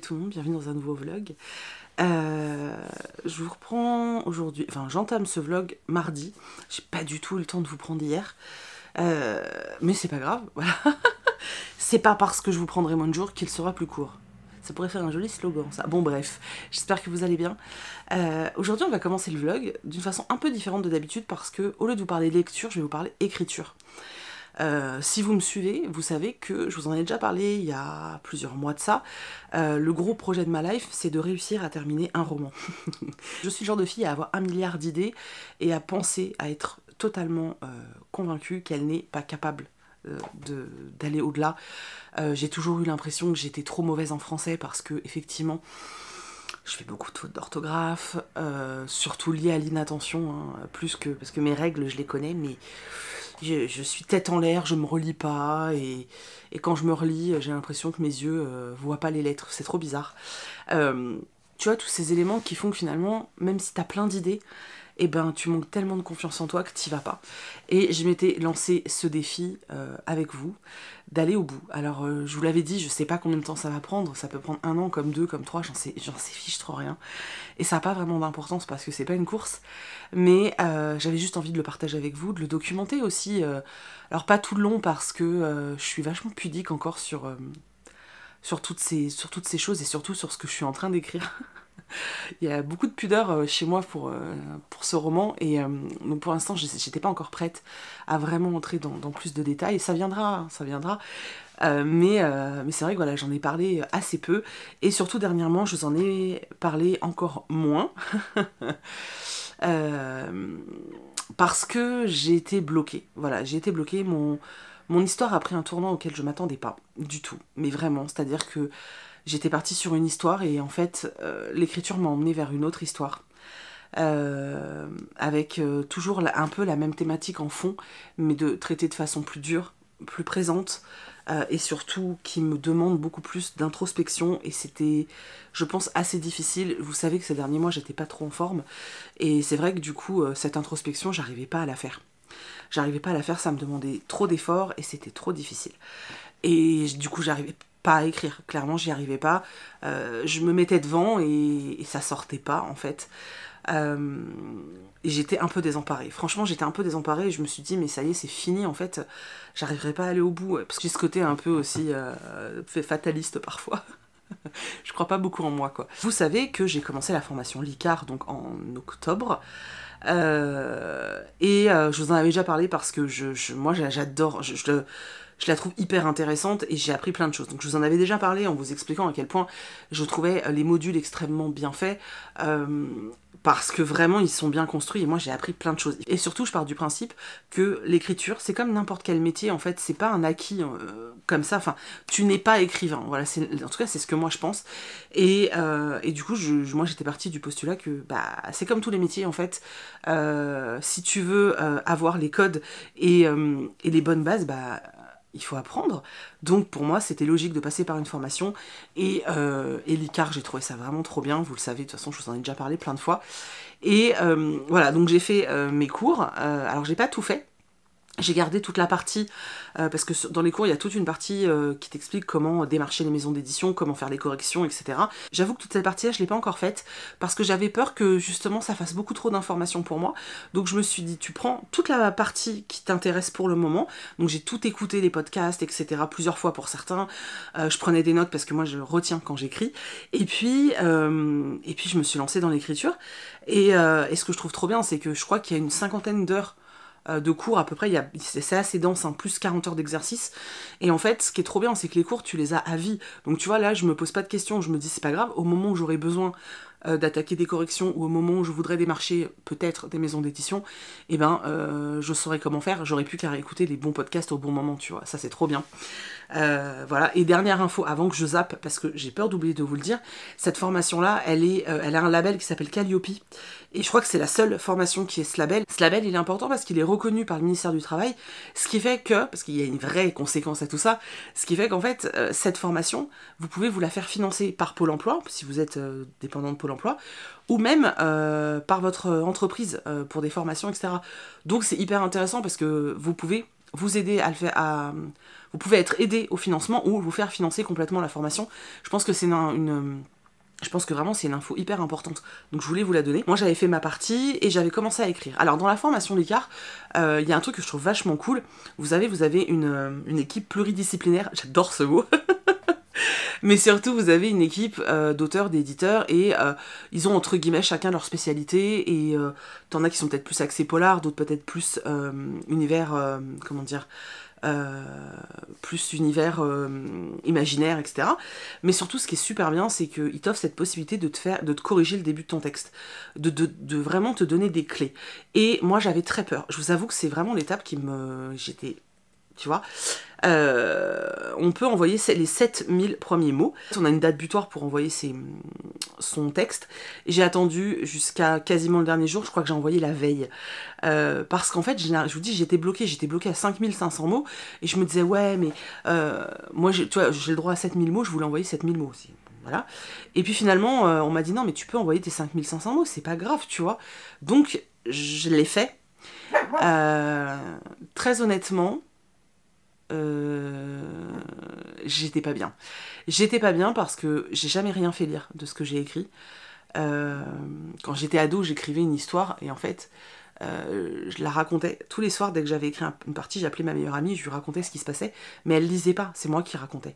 tout le monde, bienvenue dans un nouveau vlog. Je vous reprends aujourd'hui, enfin j'entame ce vlog mardi, j'ai pas du tout eu le temps de vous prendre hier, mais c'est pas grave, voilà. C'est pas parce que je vous prendrai moins de jours qu'il sera plus court. Ça pourrait faire un joli slogan ça. Bon bref, j'espère que vous allez bien. Aujourd'hui on va commencer le vlog d'une façon un peu différente de d'habitude parce que au lieu de vous parler lecture, je vais vous parler écriture. Si vous me suivez, vous savez que je vous en ai déjà parlé il y a plusieurs mois de ça. Le gros projet de ma life, c'est de réussir à terminer un roman. Je suis le genre de fille à avoir 1 milliard d'idées et à penser, à être totalement convaincue qu'elle n'est pas capable d'aller au-delà. J'ai toujours eu l'impression que j'étais trop mauvaise en français parce que, effectivement, je fais beaucoup de fautes d'orthographe, surtout liées à l'inattention, hein, plus que... parce que mes règles, je les connais, mais je suis tête en l'air, je me relis pas, et quand je me relis, j'ai l'impression que mes yeux voient pas les lettres, c'est trop bizarre. Tu vois, tous ces éléments qui font que finalement, même si t'as plein d'idées, et ben tu manques tellement de confiance en toi que t'y vas pas. Et je m'étais lancé ce défi avec vous, d'aller au bout. Alors je vous l'avais dit, je sais pas combien de temps ça va prendre, ça peut prendre 1 an, comme 2, comme 3, j'en sais fiche trop rien. Et ça n'a pas vraiment d'importance parce que c'est pas une course, mais j'avais juste envie de le partager avec vous, de le documenter aussi. Alors pas tout le long parce que je suis vachement pudique encore sur toutes ces choses et surtout sur ce que je suis en train d'écrire. Il y a beaucoup de pudeur chez moi pour ce roman et donc pour l'instant j'étais pas encore prête à vraiment entrer dans plus de détails. Ça viendra, hein, ça viendra. Mais c'est vrai que voilà, j'en ai parlé assez peu et surtout dernièrement je vous en ai parlé encore moins parce que j'ai été bloquée. Voilà, j'ai été bloquée. Mon histoire a pris un tournant auquel je m'attendais pas du tout, mais vraiment, c'est-à-dire que j'étais partie sur une histoire et en fait l'écriture m'a emmenée vers une autre histoire avec toujours un peu la même thématique en fond, mais de traiter de façon plus dure, plus présente et surtout qui me demande beaucoup plus d'introspection et c'était, je pense, assez difficile. Vous savez que ces derniers mois j'étais pas trop en forme et c'est vrai que du coup cette introspection j'arrivais pas à la faire. J'arrivais pas à la faire, ça me demandait trop d'efforts et c'était trop difficile. Et du coup j'arrivais pas à écrire, clairement j'y arrivais pas. Je me mettais devant et ça sortait pas en fait. Et j'étais un peu désemparée. Franchement j'étais un peu désemparée et je me suis dit mais ça y est c'est fini en fait. J'arriverai pas à aller au bout. Parce que j'ai ce côté un peu aussi fataliste parfois. Je crois pas beaucoup en moi quoi. Vous savez que j'ai commencé la formation Licard donc en octobre. Je vous en avais déjà parlé parce que moi j'adore, je la trouve hyper intéressante et j'ai appris plein de choses. Donc je vous en avais déjà parlé en vous expliquant à quel point je trouvais les modules extrêmement bien faits parce que vraiment ils sont bien construits et moi j'ai appris plein de choses. Et surtout je pars du principe que l'écriture c'est comme n'importe quel métier en fait, c'est pas un acquis comme ça, enfin tu n'es pas écrivain, voilà, en tout cas c'est ce que moi je pense. Et du coup moi j'étais partie du postulat que bah, c'est comme tous les métiers en fait, si tu veux avoir les codes et les bonnes bases, bah il faut apprendre. Donc pour moi c'était logique de passer par une formation et l'Icard j'ai trouvé ça vraiment trop bien, vous le savez de toute façon je vous en ai déjà parlé plein de fois. Et voilà, donc j'ai fait mes cours, alors j'ai pas tout fait. J'ai gardé toute la partie, parce que dans les cours, il y a toute une partie qui t'explique comment démarcher les maisons d'édition, comment faire les corrections, etc. J'avoue que toute cette partie-là, je ne l'ai pas encore faite, parce que j'avais peur que, justement, ça fasse beaucoup trop d'informations pour moi. Donc je me suis dit, tu prends toute la partie qui t'intéresse pour le moment. Donc j'ai tout écouté, les podcasts, etc., plusieurs fois pour certains. Je prenais des notes, parce que moi, je retiens quand j'écris. Et puis je me suis lancée dans l'écriture. Et ce que je trouve trop bien, c'est que je crois qu'il y a une 50aine d'heures de cours à peu près, c'est assez dense, hein, plus 40 heures d'exercice. Et en fait, ce qui est trop bien, c'est que les cours, tu les as à vie. Donc tu vois, là, je me pose pas de questions, je me dis c'est pas grave, au moment où j'aurai besoin d'attaquer des corrections ou au moment où je voudrais démarcher peut-être des maisons d'édition, eh ben je saurais comment faire, j'aurais plus qu'à réécouter les bons podcasts au bon moment, tu vois, ça c'est trop bien. Voilà, et dernière info avant que je zappe, parce que j'ai peur d'oublier de vous le dire, cette formation-là, elle a un label qui s'appelle Calliope, et je crois que c'est la seule formation qui est ce label. Ce label, il est important parce qu'il est reconnu par le ministère du Travail, ce qui fait que, parce qu'il y a une vraie conséquence à tout ça, ce qui fait qu'en fait, cette formation, vous pouvez vous la faire financer par Pôle emploi, si vous êtes dépendant de Pôle emploi, ou même par votre entreprise pour des formations, etc. Donc c'est hyper intéressant parce que vous pouvez vous aider à le faire, vous pouvez être aidé au financement ou vous faire financer complètement la formation. Je pense que c'est je pense que vraiment c'est une info hyper importante, donc je voulais vous la donner. Moi j'avais fait ma partie et j'avais commencé à écrire. Alors dans la formation Licart, il y a un truc que je trouve vachement cool. Vous avez une équipe pluridisciplinaire, j'adore ce mot. Mais surtout, vous avez une équipe d'auteurs, d'éditeurs, et ils ont entre guillemets chacun leur spécialité, et t'en as qui sont peut-être plus axés polar, d'autres peut-être plus univers, comment dire, plus univers imaginaire, etc. Mais surtout, ce qui est super bien, c'est qu'ils t'offrent cette possibilité de te corriger le début de ton texte, de vraiment te donner des clés. Et moi, j'avais très peur. Je vous avoue que c'est vraiment l'étape j'étais... Tu vois, on peut envoyer les 7000 premiers mots. On a une date butoir pour envoyer son texte. J'ai attendu jusqu'à quasiment le dernier jour, je crois que j'ai envoyé la veille. Parce qu'en fait, je vous dis, j'étais bloquée à 5500 mots. Et je me disais, ouais, mais moi, tu vois, j'ai le droit à 7000 mots, je voulais envoyer 7000 mots aussi. Voilà. Et puis finalement, on m'a dit, non, mais tu peux envoyer tes 5500 mots, c'est pas grave, tu vois. Donc, je l'ai fait. Très honnêtement... j'étais pas bien. J'étais pas bien parce que j'ai jamais rien fait lire de ce que j'ai écrit. Quand j'étais ado, j'écrivais une histoire et en fait, je la racontais tous les soirs. Dès que j'avais écrit une partie, j'appelais ma meilleure amie, je lui racontais ce qui se passait, mais elle lisait pas, c'est moi qui racontais.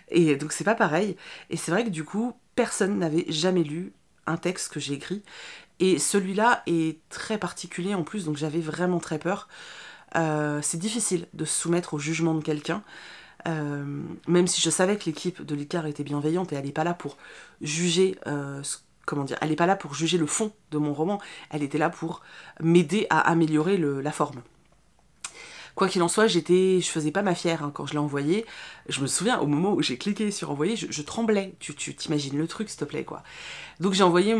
Et donc c'est pas pareil. Et c'est vrai que du coup, personne n'avait jamais lu un texte que j'ai écrit. Et celui-là est très particulier en plus, donc j'avais vraiment très peur. C'est difficile de se soumettre au jugement de quelqu'un, même si je savais que l'équipe de Licart était bienveillante et elle n'est pas là pour juger, comment dire, elle n'est pas là pour juger le fond de mon roman, elle était là pour m'aider à améliorer la forme. Quoi qu'il en soit, je faisais pas ma fière hein, quand je l'ai envoyé. Je me souviens, au moment où j'ai cliqué sur envoyer, je tremblais. Tu t'imagines le truc, s'il te plaît, quoi. Donc j'ai envoyé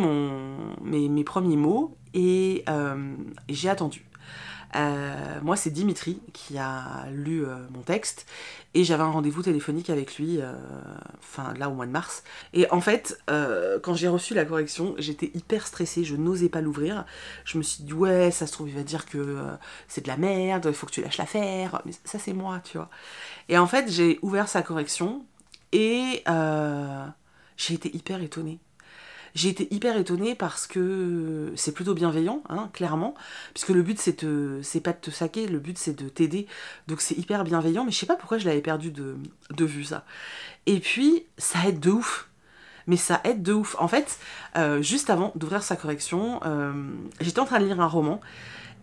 mes premiers mots et j'ai attendu. Moi, c'est Dimitri qui a lu mon texte et j'avais un rendez-vous téléphonique avec lui, là au mois de mars. Et en fait, quand j'ai reçu la correction, j'étais hyper stressée, je n'osais pas l'ouvrir. Je me suis dit, ouais, ça se trouve, il va dire que c'est de la merde, il faut que tu lâches l'affaire. Mais ça, c'est moi, tu vois. Et en fait, j'ai ouvert sa correction et j'ai été hyper étonnée. J'ai été hyper étonnée parce que c'est plutôt bienveillant, hein, clairement, puisque le but c'est pas de te saquer, le but c'est de t'aider, donc c'est hyper bienveillant, mais je sais pas pourquoi je l'avais perdu de vue ça. Et puis ça aide de ouf, mais ça aide de ouf. En fait, juste avant d'ouvrir sa correction, j'étais en train de lire un roman,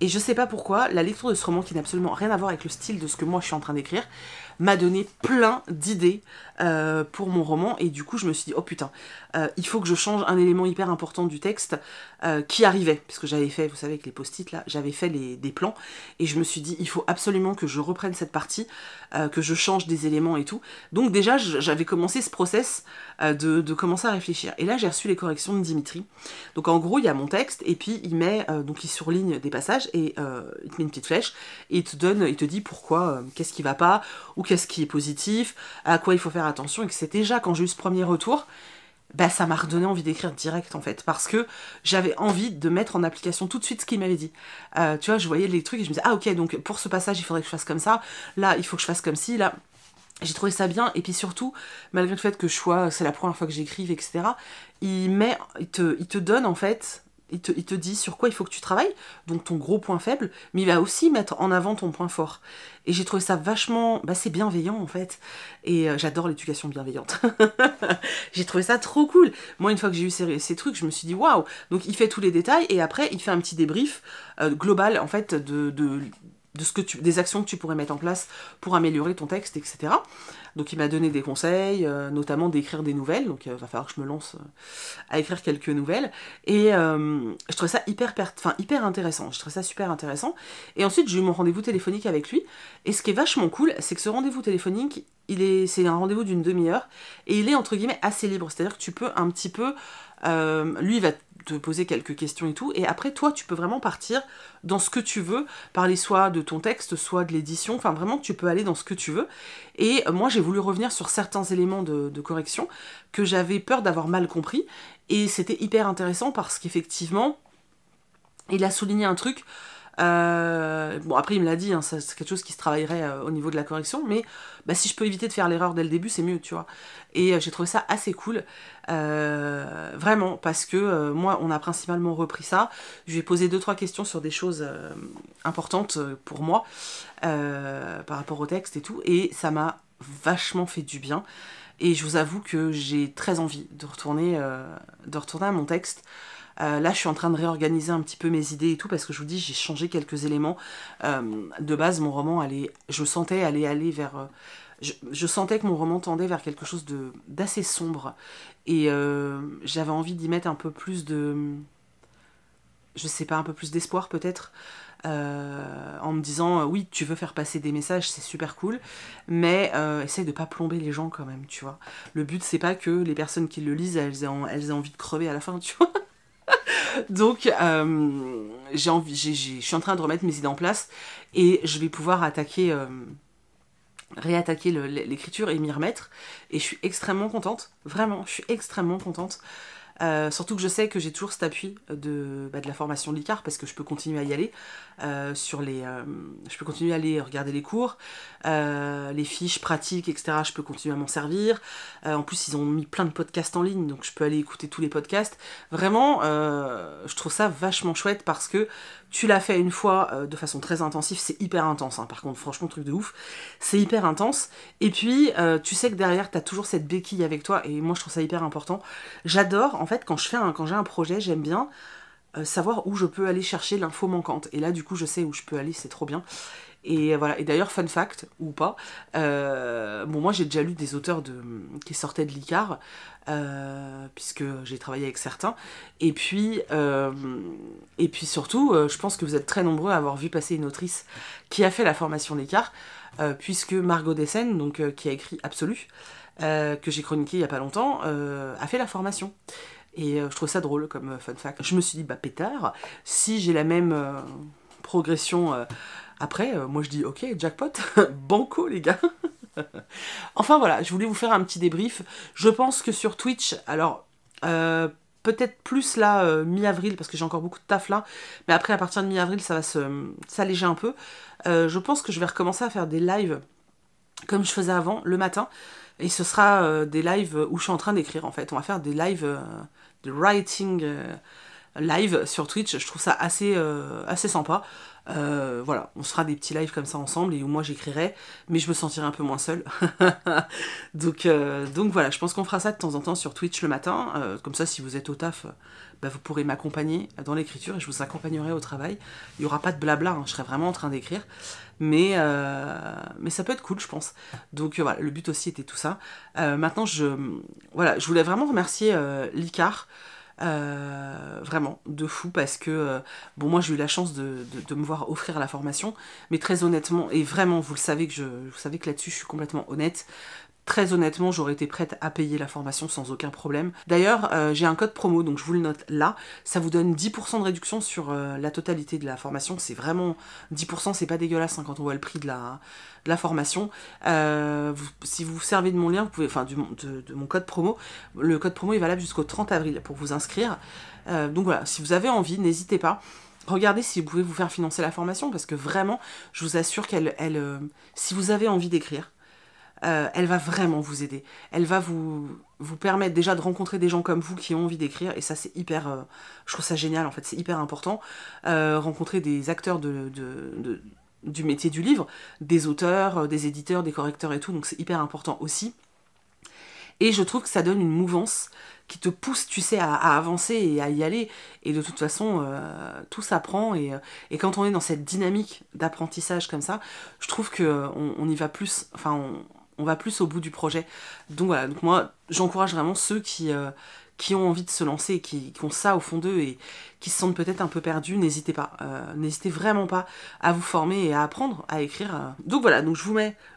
et je sais pas pourquoi, la lecture de ce roman qui n'a absolument rien à voir avec le style de ce que moi je suis en train d'écrire, m'a donné plein d'idées pour mon roman, et du coup je me suis dit, oh putain, il faut que je change un élément hyper important du texte qui arrivait, puisque j'avais fait, vous savez, avec les post-it là, j'avais fait des plans, et je me suis dit, il faut absolument que je reprenne cette partie, que je change des éléments et tout. Donc déjà, j'avais commencé ce process de commencer à réfléchir. Et là, j'ai reçu les corrections de Dimitri. Donc en gros, il y a mon texte, et puis il surligne des passages, et il te met une petite flèche, et il te dit pourquoi, qu'est-ce qui va pas, ou qu'est-ce qui est positif, à quoi il faut faire attention, et que c'est déjà, quand j'ai eu ce premier retour, bah ça m'a redonné envie d'écrire direct en fait, parce que j'avais envie de mettre en application tout de suite ce qu'il m'avait dit. Tu vois, je voyais les trucs et je me disais, ah ok, donc pour ce passage il faudrait que je fasse comme ça, là il faut que je fasse comme ci, là... J'ai trouvé ça bien, et puis surtout, malgré le fait que c'est la première fois que j'écrive, etc., il te donne en fait... Il te dit sur quoi il faut que tu travailles, donc ton gros point faible, mais il va aussi mettre en avant ton point fort. Et j'ai trouvé ça vachement... c'est bienveillant, en fait. Et j'adore l'éducation bienveillante. J'ai trouvé ça trop cool. Moi, une fois que j'ai eu ces trucs, je me suis dit, waouh. Donc, il fait tous les détails, et après, il fait un petit débrief global, en fait, des actions que tu pourrais mettre en place pour améliorer ton texte, etc. Donc il m'a donné des conseils, notamment d'écrire des nouvelles, donc il va falloir que je me lance à écrire quelques nouvelles, et je trouvais ça hyper intéressant, je trouvais ça super intéressant, et ensuite j'ai eu mon rendez-vous téléphonique avec lui, et ce qui est vachement cool, c'est que ce rendez-vous téléphonique, c'est un rendez-vous d'une demi-heure, et il est entre guillemets assez libre, c'est-à-dire que tu peux un petit peu, lui il va te poser quelques questions et tout, et après toi tu peux vraiment partir dans ce que tu veux, parler soit de ton texte, soit de l'édition, enfin vraiment tu peux aller dans ce que tu veux, et moi j'ai voulu revenir sur certains éléments de correction que j'avais peur d'avoir mal compris, et c'était hyper intéressant parce qu'effectivement il a souligné un truc Bon, après, il me l'a dit, hein, c'est quelque chose qui se travaillerait au niveau de la correction, mais bah, si je peux éviter de faire l'erreur dès le début, c'est mieux, tu vois. Et j'ai trouvé ça assez cool, vraiment, parce que moi, on a principalement repris ça. Je lui ai posé 2-3 questions sur des choses importantes pour moi, par rapport au texte et tout, et ça m'a vachement fait du bien. Et je vous avoue que j'ai très envie de retourner à mon texte. Là, je suis en train de réorganiser un petit peu mes idées et tout, parce que je vous dis, j'ai changé quelques éléments. De base, mon roman, je sentais aller vers... je sentais que mon roman tendait vers quelque chose d'assez sombre. Et j'avais envie d'y mettre un peu plus de... Je sais pas, un peu plus d'espoir peut-être. En me disant, oui, tu veux faire passer des messages, c'est super cool, mais essaye de pas plomber les gens quand même, tu vois. Le but, c'est pas que les personnes qui le lisent, elles aient envie de crever à la fin, tu vois. Donc, je suis en train de remettre mes idées en place et je vais pouvoir réattaquer l'écriture et m'y remettre. Et je suis extrêmement contente, vraiment, je suis extrêmement contente. Surtout que je sais que j'ai toujours cet appui de la formation l'ICAR, parce que je peux continuer à y aller je peux continuer à aller regarder les cours, les fiches pratiques, etc. Je peux continuer à m'en servir. En plus, ils ont mis plein de podcasts en ligne, donc je peux aller écouter tous les podcasts. Vraiment, je trouve ça vachement chouette, parce que tu l'as fait une fois de façon très intensive, c'est hyper intense, hein. Par contre, franchement, truc de ouf, c'est hyper intense. Et puis, tu sais que derrière, t'as toujours cette béquille avec toi, et moi, je trouve ça hyper important. J'adore, en fait, quand j'ai un projet, j'aime bien savoir où je peux aller chercher l'info manquante. Et là, du coup, je sais où je peux aller, c'est trop bien. Et voilà. Et d'ailleurs, fun fact, ou pas, bon, moi, j'ai déjà lu des auteurs qui sortaient de l'ICAR, puisque j'ai travaillé avec certains. Et puis surtout, je pense que vous êtes très nombreux à avoir vu passer une autrice qui a fait la formation l'ICAR, puisque Margot Dessen, donc, qui a écrit Absolu, que j'ai chroniqué il y a pas longtemps, a fait la formation. Et je trouve ça drôle comme fun fact. Je me suis dit, bah pétard, si j'ai la même progression après, moi je dis, ok, jackpot, banco les gars. Enfin voilà, je voulais vous faire un petit débrief. Je pense que sur Twitch, alors peut-être plus là, mi-avril, parce que j'ai encore beaucoup de taf là, mais après à partir de mi-avril, ça va s'alléger un peu. Je pense que je vais recommencer à faire des lives comme je faisais avant, le matin. Et ce sera des lives où je suis en train d'écrire, en fait. On va faire des lives de writing live sur Twitch. Je trouve ça assez sympa. Voilà, on se fera des petits lives comme ça ensemble, et où moi j'écrirai, mais je me sentirai un peu moins seule. donc voilà, je pense qu'on fera ça de temps en temps sur Twitch le matin. Comme ça, si vous êtes au taf, bah, vous pourrez m'accompagner dans l'écriture, et je vous accompagnerai au travail. Il n'y aura pas de blabla, hein, je serai vraiment en train d'écrire. Mais ça peut être cool, je pense. Donc voilà, le but aussi était tout ça. Maintenant, je voulais vraiment remercier l'ICAR, vraiment, de fou, parce que, bon, moi j'ai eu la chance de me voir offrir la formation, mais très honnêtement, et vraiment, vous savez que là-dessus je suis complètement honnête, très honnêtement, j'aurais été prête à payer la formation sans aucun problème. D'ailleurs, j'ai un code promo, donc je vous le note là. Ça vous donne 10% de réduction sur la totalité de la formation. C'est vraiment 10%, c'est pas dégueulasse, hein, quand on voit le prix de la formation. Si vous vous servez de mon lien, vous pouvez, enfin de mon code promo, le code promo est valable jusqu'au 30 avril pour vous inscrire. Donc voilà, si vous avez envie, n'hésitez pas. Regardez si vous pouvez vous faire financer la formation, parce que vraiment, je vous assure si vous avez envie d'écrire, elle va vraiment vous aider. Elle va vous permettre déjà de rencontrer des gens comme vous qui ont envie d'écrire, et ça c'est hyper... je trouve ça génial, en fait, c'est hyper important. Rencontrer des acteurs du métier du livre, des auteurs, des éditeurs, des correcteurs et tout, donc c'est hyper important aussi. Et je trouve que ça donne une mouvance qui te pousse, tu sais, à avancer et à y aller. Et de toute façon, tout s'apprend. Et quand on est dans cette dynamique d'apprentissage comme ça, je trouve qu'on y va plus... Enfin, on va plus au bout du projet. Donc voilà, donc moi, j'encourage vraiment ceux qui ont envie de se lancer, qui ont ça au fond d'eux et qui se sentent peut-être un peu perdus. N'hésitez pas. N'hésitez vraiment pas à vous former et à apprendre à écrire. Donc voilà, donc je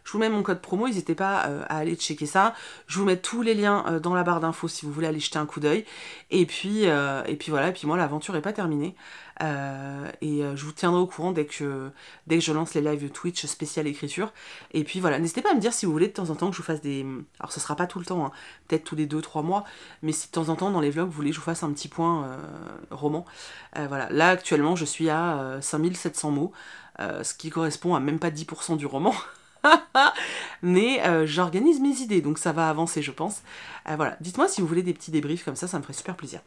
Je vous mets mon code promo, n'hésitez pas à aller checker ça. Je vous mets tous les liens dans la barre d'infos si vous voulez aller jeter un coup d'œil. Et puis voilà, et puis moi l'aventure n'est pas terminée. Je vous tiendrai au courant dès que je lance les lives Twitch spécial écriture. Et puis voilà, n'hésitez pas à me dire si vous voulez de temps en temps que je vous fasse des... Alors ce sera pas tout le temps, hein, peut-être tous les 2-3 mois, mais si de temps en temps dans les vlogs vous voulez que je vous fasse un petit point roman. Voilà, là actuellement je suis à 5700 mots, ce qui correspond à même pas 10% du roman. Mais j'organise mes idées, donc ça va avancer je pense. Voilà, dites-moi si vous voulez des petits débriefs comme ça me ferait super plaisir.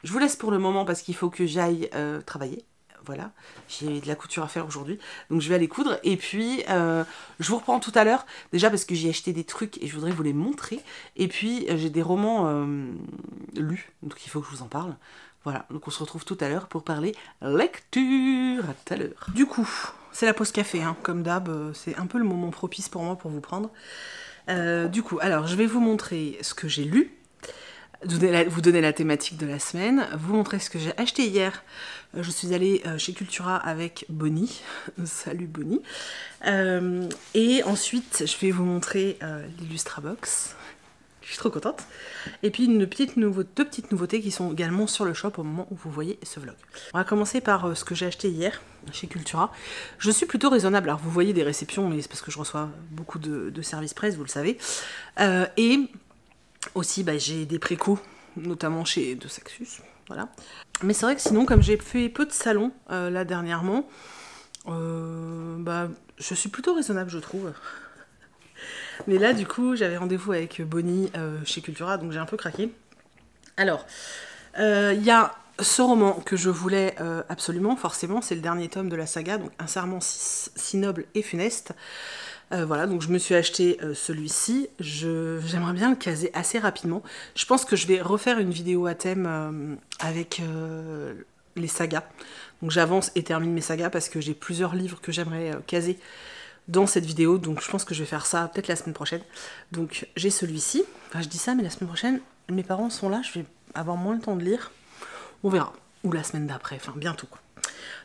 Je vous laisse pour le moment parce qu'il faut que j'aille travailler. Voilà, j'ai de la couture à faire aujourd'hui, donc je vais aller coudre. Et puis, je vous reprends tout à l'heure, déjà parce que j'ai acheté des trucs et je voudrais vous les montrer. Et puis, j'ai des romans lus, donc il faut que je vous en parle. Voilà, donc on se retrouve tout à l'heure pour parler lecture. À tout à l'heure. Du coup, c'est la pause café, hein, comme d'hab, c'est un peu le moment propice pour moi pour vous prendre. Du coup, alors, je vais vous montrer ce que j'ai lu. Vous donner la thématique de la semaine, vous montrer ce que j'ai acheté hier. Je suis allée chez Cultura avec Bonnie. Salut Bonnie. Et ensuite, je vais vous montrer l'Illustrabox. Je suis trop contente. Et puis deux petites nouveautés qui sont également sur le shop au moment où vous voyez ce vlog. On va commencer par ce que j'ai acheté hier chez Cultura. Je suis plutôt raisonnable. Alors vous voyez des réceptions, mais c'est parce que je reçois beaucoup de services presse, vous le savez. Et aussi, j'ai des précos, notamment chez De Saxus, voilà. Mais c'est vrai que sinon, comme j'ai fait peu de salons là dernièrement, je suis plutôt raisonnable, je trouve. Mais là, du coup, j'avais rendez-vous avec Bonnie chez Cultura, donc j'ai un peu craqué. Alors, il y a ce roman que je voulais absolument, forcément, c'est le dernier tome de la saga, donc Un serment si noble et funeste. Voilà, donc je me suis acheté celui-ci. J'aimerais bien le caser assez rapidement. Je pense que je vais refaire une vidéo à thème avec les sagas. Donc j'avance et termine mes sagas parce que j'ai plusieurs livres que j'aimerais caser dans cette vidéo. Donc je pense que je vais faire ça peut-être la semaine prochaine. Donc j'ai celui-ci. Enfin je dis ça, mais la semaine prochaine, mes parents sont là. Je vais avoir moins le temps de lire. On verra. Ou la semaine d'après, enfin bientôt quoi.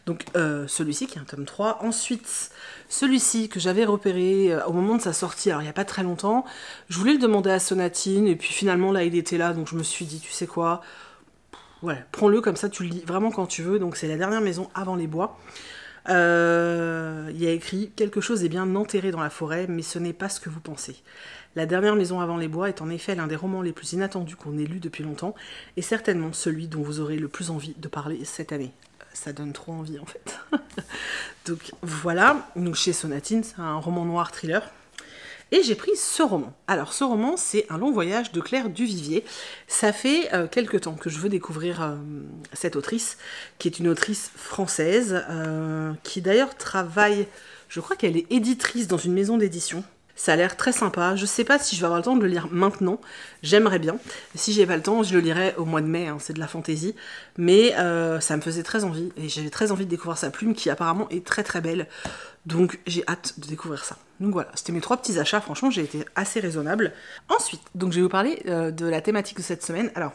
Donc celui-ci qui est un tome 3. Ensuite, celui-ci que j'avais repéré au moment de sa sortie, alors il n'y a pas très longtemps. Je voulais le demander à Sonatine, et puis finalement là il était là, donc je me suis dit, tu sais quoi, ouais, prends-le comme ça, tu le lis vraiment quand tu veux. Donc c'est La dernière maison avant les bois. Il y a écrit « Quelque chose est bien enterré dans la forêt, mais ce n'est pas ce que vous pensez. La dernière maison avant les bois est en effet l'un des romans les plus inattendus qu'on ait lu depuis longtemps, et certainement celui dont vous aurez le plus envie de parler cette année. » Ça donne trop envie en fait. Donc voilà, donc chez Sonatine, c'est un roman noir thriller. Et j'ai pris ce roman. Alors ce roman, c'est Un long voyage de Claire Duvivier. Ça fait quelque temps que je veux découvrir cette autrice, qui est une autrice française, qui d'ailleurs travaille, je crois qu'elle est éditrice dans une maison d'édition. Ça a l'air très sympa. Je sais pas si je vais avoir le temps de le lire maintenant. J'aimerais bien. Si j'ai pas le temps, je le lirai au mois de mai. Hein, c'est de la fantaisie. Mais ça me faisait très envie. Et j'avais très envie de découvrir sa plume qui apparemment est très très belle. Donc j'ai hâte de découvrir ça. Donc voilà, c'était mes 3 petits achats. Franchement, j'ai été assez raisonnable. Ensuite, donc je vais vous parler de la thématique de cette semaine. Alors,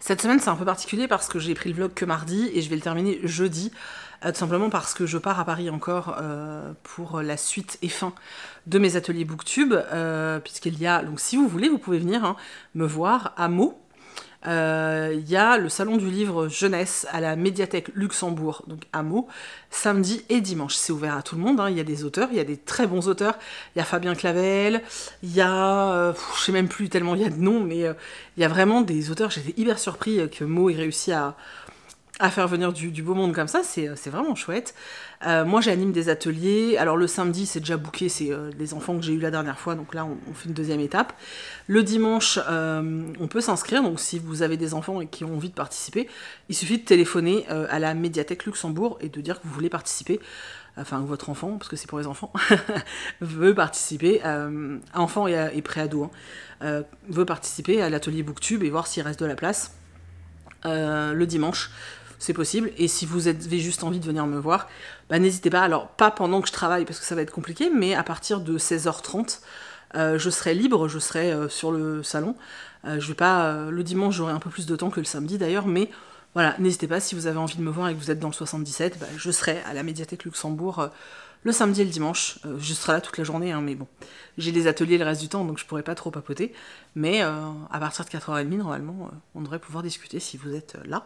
cette semaine, c'est un peu particulier parce que j'ai pris le vlog que mardi et je vais le terminer jeudi. Tout simplement parce que je pars à Paris encore pour la suite et fin de mes ateliers Booktube, puisqu'il y a, donc si vous voulez, vous pouvez venir me voir à Meaux. Il y a le salon du livre jeunesse à la médiathèque Luxembourg, donc à Meaux, samedi et dimanche. C'est ouvert à tout le monde, hein. Il y a des auteurs, il y a des très bons auteurs. Il y a Fabien Clavel, il y a, je sais même plus tellement il y a de noms, mais il y a vraiment des auteurs. J'étais hyper surpris que Meaux ait réussi à faire venir du beau monde comme ça, c'est vraiment chouette. Moi j'anime des ateliers, alors le samedi c'est déjà booké, c'est les enfants que j'ai eu la dernière fois, donc là on fait une deuxième étape. Le dimanche on peut s'inscrire, donc si vous avez des enfants et qui ont envie de participer, il suffit de téléphoner à la médiathèque Luxembourg et de dire que vous voulez participer, enfin que votre enfant, parce que c'est pour les enfants, veut participer, enfant et pré-ado, veut participer à l'atelier Booktube et voir s'il reste de la place le dimanche. C'est possible, et si vous avez juste envie de venir me voir, n'hésitez pas, alors pas pendant que je travaille parce que ça va être compliqué, mais à partir de 16h30, je serai libre, je serai sur le salon. Je vais pas, le dimanche j'aurai un peu plus de temps que le samedi d'ailleurs, mais Voilà, n'hésitez pas, si vous avez envie de me voir et que vous êtes dans le 77, bah, je serai à la médiathèque Luxembourg le samedi et le dimanche. Je serai là toute la journée, hein, mais bon, j'ai les ateliers le reste du temps, donc je pourrai pas trop papoter. Mais à partir de 4h30, normalement, on devrait pouvoir discuter si vous êtes là.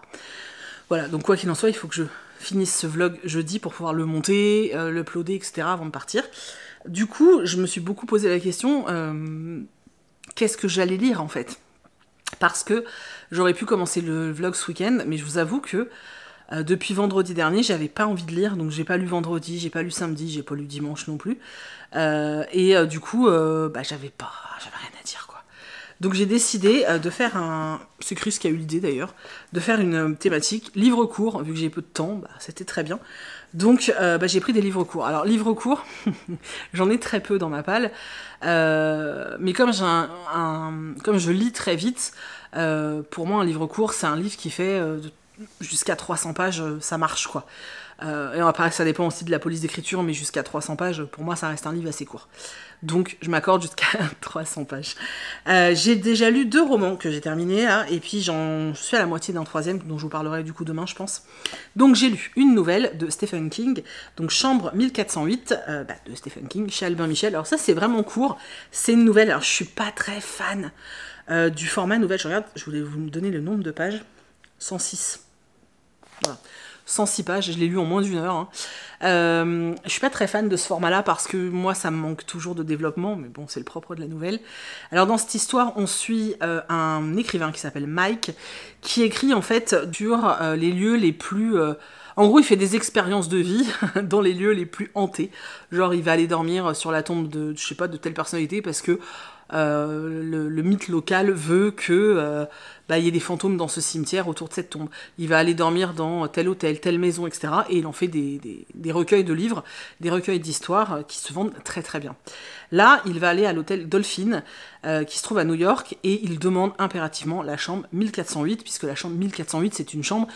Voilà, donc quoi qu'il en soit, il faut que je finisse ce vlog jeudi pour pouvoir le monter, l'uploader, etc. avant de partir. Du coup, je me suis beaucoup posé la question, qu'est-ce que j'allais lire en fait? Parce que j'aurais pu commencer le vlog ce week-end, mais je vous avoue que depuis vendredi dernier, j'avais pas envie de lire, donc j'ai pas lu vendredi, j'ai pas lu samedi, j'ai pas lu dimanche non plus. Du coup, bah, j'avais rien à dire, quoi. Donc j'ai décidé de faire un... C'est Chris qui a eu l'idée d'ailleurs, de faire une thématique livre court, vu que j'ai peu de temps, bah, c'était très bien. Donc bah, j'ai pris des livres courts. Alors livres courts, j'en ai très peu dans ma palle, mais comme comme je lis très vite, pour moi un livre court c'est un livre qui fait jusqu'à 300 pages, ça marche quoi. Et après ça dépend aussi de la police d'écriture, mais jusqu'à 300 pages, pour moi ça reste un livre assez court. Donc je m'accorde jusqu'à 300 pages. J'ai déjà lu 2 romans que j'ai terminés là, et puis je suis à la moitié d'un 3e dont je vous parlerai du coup demain je pense. Donc j'ai lu une nouvelle de Stephen King, donc Chambre 1408 de Stephen King chez Albin Michel. Alors ça c'est vraiment court, c'est une nouvelle, alors je suis pas très fan du format nouvelle, je regarde, je voulais vous donner le nombre de pages, 106. Voilà. 106 pages, je l'ai lu en moins d'1 heure. Hein. Je suis pas très fan de ce format-là parce que moi, ça me manque toujours de développement, mais bon, c'est le propre de la nouvelle. Alors dans cette histoire, on suit un écrivain qui s'appelle Mike, qui écrit en fait sur les lieux les plus... En gros, il fait des expériences de vie dans les lieux les plus hantés. Genre, il va aller dormir sur la tombe de, je sais pas, de telle personnalité parce que le mythe local veut que il y ait des fantômes dans ce cimetière autour de cette tombe. Il va aller dormir dans tel hôtel, telle maison, etc. Et il en fait des recueils de livres, des recueils d'histoires qui se vendent très très bien. Là, il va aller à l'hôtel Dolphin, qui se trouve à New York, et il demande impérativement la chambre 1408, puisque la chambre 1408, c'est une chambre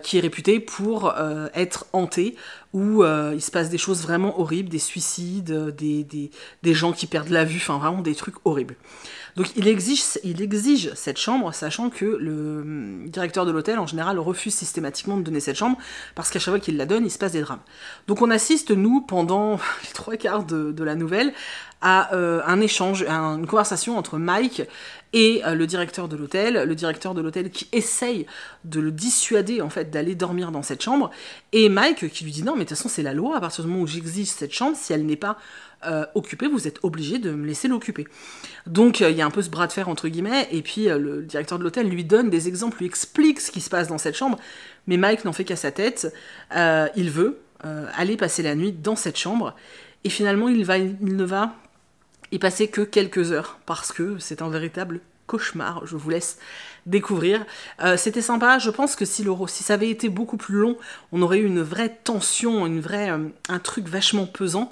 qui est réputée pour être hantée, où il se passe des choses vraiment horribles, des suicides, des gens qui perdent la vue, enfin vraiment des trucs horribles. Donc il exige cette chambre, sachant que le directeur de l'hôtel, en général, refuse systématiquement de donner cette chambre, parce qu'à chaque fois qu'il la donne, il se passe des drames. Donc on assiste, nous, pendant les 3/4 de la nouvelle, à un échange, une conversation entre Mike et le directeur de l'hôtel qui essaye de le dissuader en fait d'aller dormir dans cette chambre, et Mike qui lui dit non mais de toute façon c'est la loi, à partir du moment où j'exige cette chambre, si elle n'est pas occupée, vous êtes obligé de me laisser l'occuper. Donc il y a un peu ce bras de fer entre guillemets, et puis le directeur de l'hôtel lui donne des exemples, lui explique ce qui se passe dans cette chambre, mais Mike n'en fait qu'à sa tête, il veut aller passer la nuit dans cette chambre, et finalement il ne va y passer que quelques heures, parce que c'est un véritable cauchemar, je vous laisse découvrir. C'était sympa, je pense que si ça avait été beaucoup plus long, on aurait eu une vraie tension, un truc vachement pesant,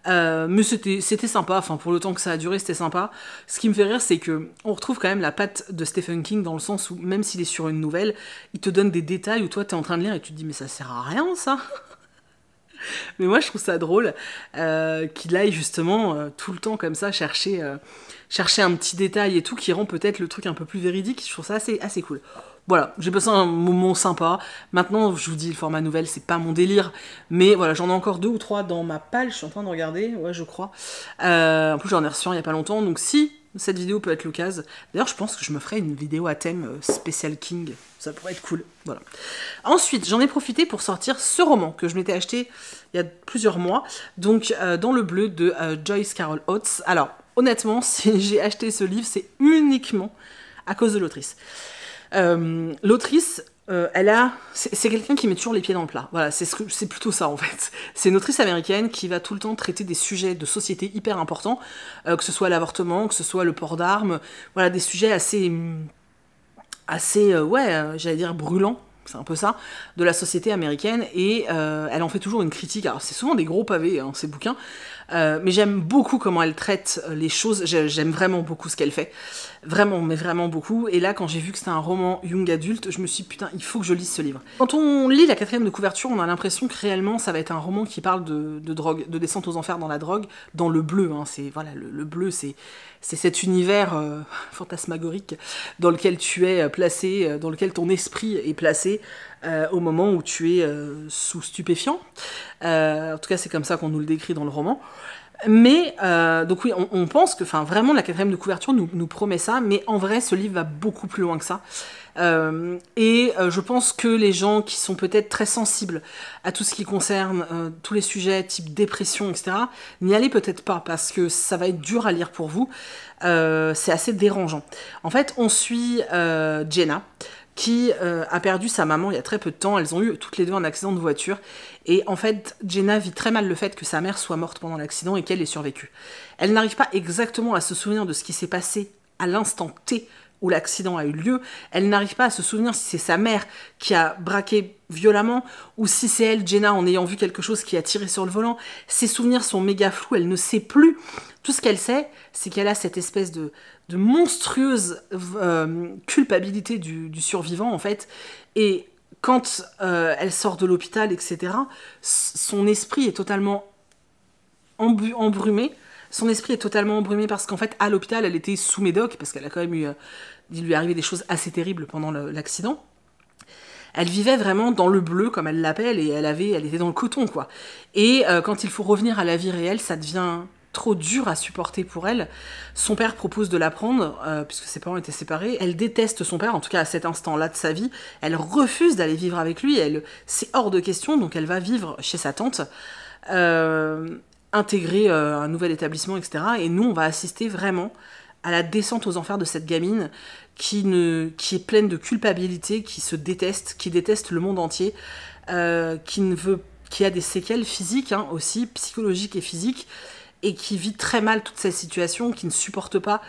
mais c'était sympa, enfin pour le temps que ça a duré, c'était sympa. Ce qui me fait rire, c'est que on retrouve quand même la patte de Stephen King, dans le sens où, même s'il est sur une nouvelle, il te donne des détails où toi t'es en train de lire et tu te dis mais ça sert à rien ça. Mais moi, je trouve ça drôle qu'il aille justement tout le temps comme ça chercher un petit détail et tout qui rend peut-être le truc un peu plus véridique. Je trouve ça assez cool. Voilà, j'ai passé un moment sympa. Maintenant, je vous dis, le format nouvelle, c'est pas mon délire. Mais voilà, j'en ai encore 2 ou 3 dans ma palle. Je suis en train de regarder, ouais, je crois. En plus, j'en ai reçu un il y a pas longtemps. Donc si cette vidéo peut être l'occasion. D'ailleurs, je pense que je me ferai une vidéo à thème spécial King. Ça pourrait être cool. Voilà. Ensuite, j'en ai profité pour sortir ce roman que je m'étais acheté il y a plusieurs mois. Donc, Dans le bleu de Joyce Carol Oates. Alors, honnêtement, si j'ai acheté ce livre, c'est uniquement à cause de l'autrice. L'autrice, c'est quelqu'un qui met toujours les pieds dans le plat. Voilà, c'est plutôt ça en fait. C'est une autrice américaine qui va tout le temps traiter des sujets de société hyper importants, que ce soit l'avortement, que ce soit le port d'armes, voilà, des sujets assez, j'allais dire brûlants. c'est un peu ça, de la société américaine, et elle en fait toujours une critique. Alors c'est souvent des gros pavés, hein, ces bouquins, mais j'aime beaucoup comment elle traite les choses, j'aime vraiment beaucoup ce qu'elle fait, vraiment, mais vraiment beaucoup, et là quand j'ai vu que c'était un roman young adulte, je me suis dit putain, il faut que je lise ce livre. Quand on lit la 4e de couverture, on a l'impression que réellement ça va être un roman qui parle de drogue, de descente aux enfers dans la drogue, dans le bleu, hein, c'est, voilà, le bleu c'est cet univers fantasmagorique dans lequel tu es placé, dans lequel ton esprit est placé au moment où tu es sous stupéfiant. En tout cas, c'est comme ça qu'on nous le décrit dans le roman. Mais, donc oui, on pense que, enfin, vraiment, la 4e de couverture nous promet ça, mais en vrai, ce livre va beaucoup plus loin que ça. Je pense que les gens qui sont peut-être très sensibles à tout ce qui concerne tous les sujets type dépression, etc., n'y allez peut-être pas, parce que ça va être dur à lire pour vous. C'est assez dérangeant. En fait, on suit Jenna, qui a perdu sa maman il y a très peu de temps. Elles ont eu toutes les deux un accident de voiture. Et en fait, Jenna vit très mal le fait que sa mère soit morte pendant l'accident et qu'elle ait survécu. Elle n'arrive pas exactement à se souvenir de ce qui s'est passé à l'instant T où l'accident a eu lieu. Elle n'arrive pas à se souvenir si c'est sa mère qui a braqué violemment ou si c'est elle, Jenna, en ayant vu quelque chose qui a tiré sur le volant. Ses souvenirs sont méga flous, elle ne sait plus. Tout ce qu'elle sait, c'est qu'elle a cette espèce de monstrueuse culpabilité du survivant, en fait. Et quand elle sort de l'hôpital, etc., son esprit est totalement embrumé. Son esprit est totalement embrumé parce qu'en fait, à l'hôpital, elle était sous médoc, parce qu'elle a quand même eu... il lui est arrivé des choses assez terribles pendant l'accident. Elle vivait vraiment dans le bleu, comme elle l'appelle, et elle était dans le coton, quoi. Et quand il faut revenir à la vie réelle, ça devient trop dur à supporter pour elle. Son père propose de la prendre, puisque ses parents étaient séparés. Elle déteste son père, en tout cas à cet instant-là de sa vie. Elle refuse d'aller vivre avec lui, c'est hors de question, donc elle va vivre chez sa tante, intégrer un nouvel établissement, etc. Et nous, on va assister vraiment à la descente aux enfers de cette gamine qui est pleine de culpabilité, qui se déteste, qui déteste le monde entier, qui a des séquelles physiques, hein, aussi, psychologiques et physiques, et qui vit très mal toute cette situation, qui ne supporte pas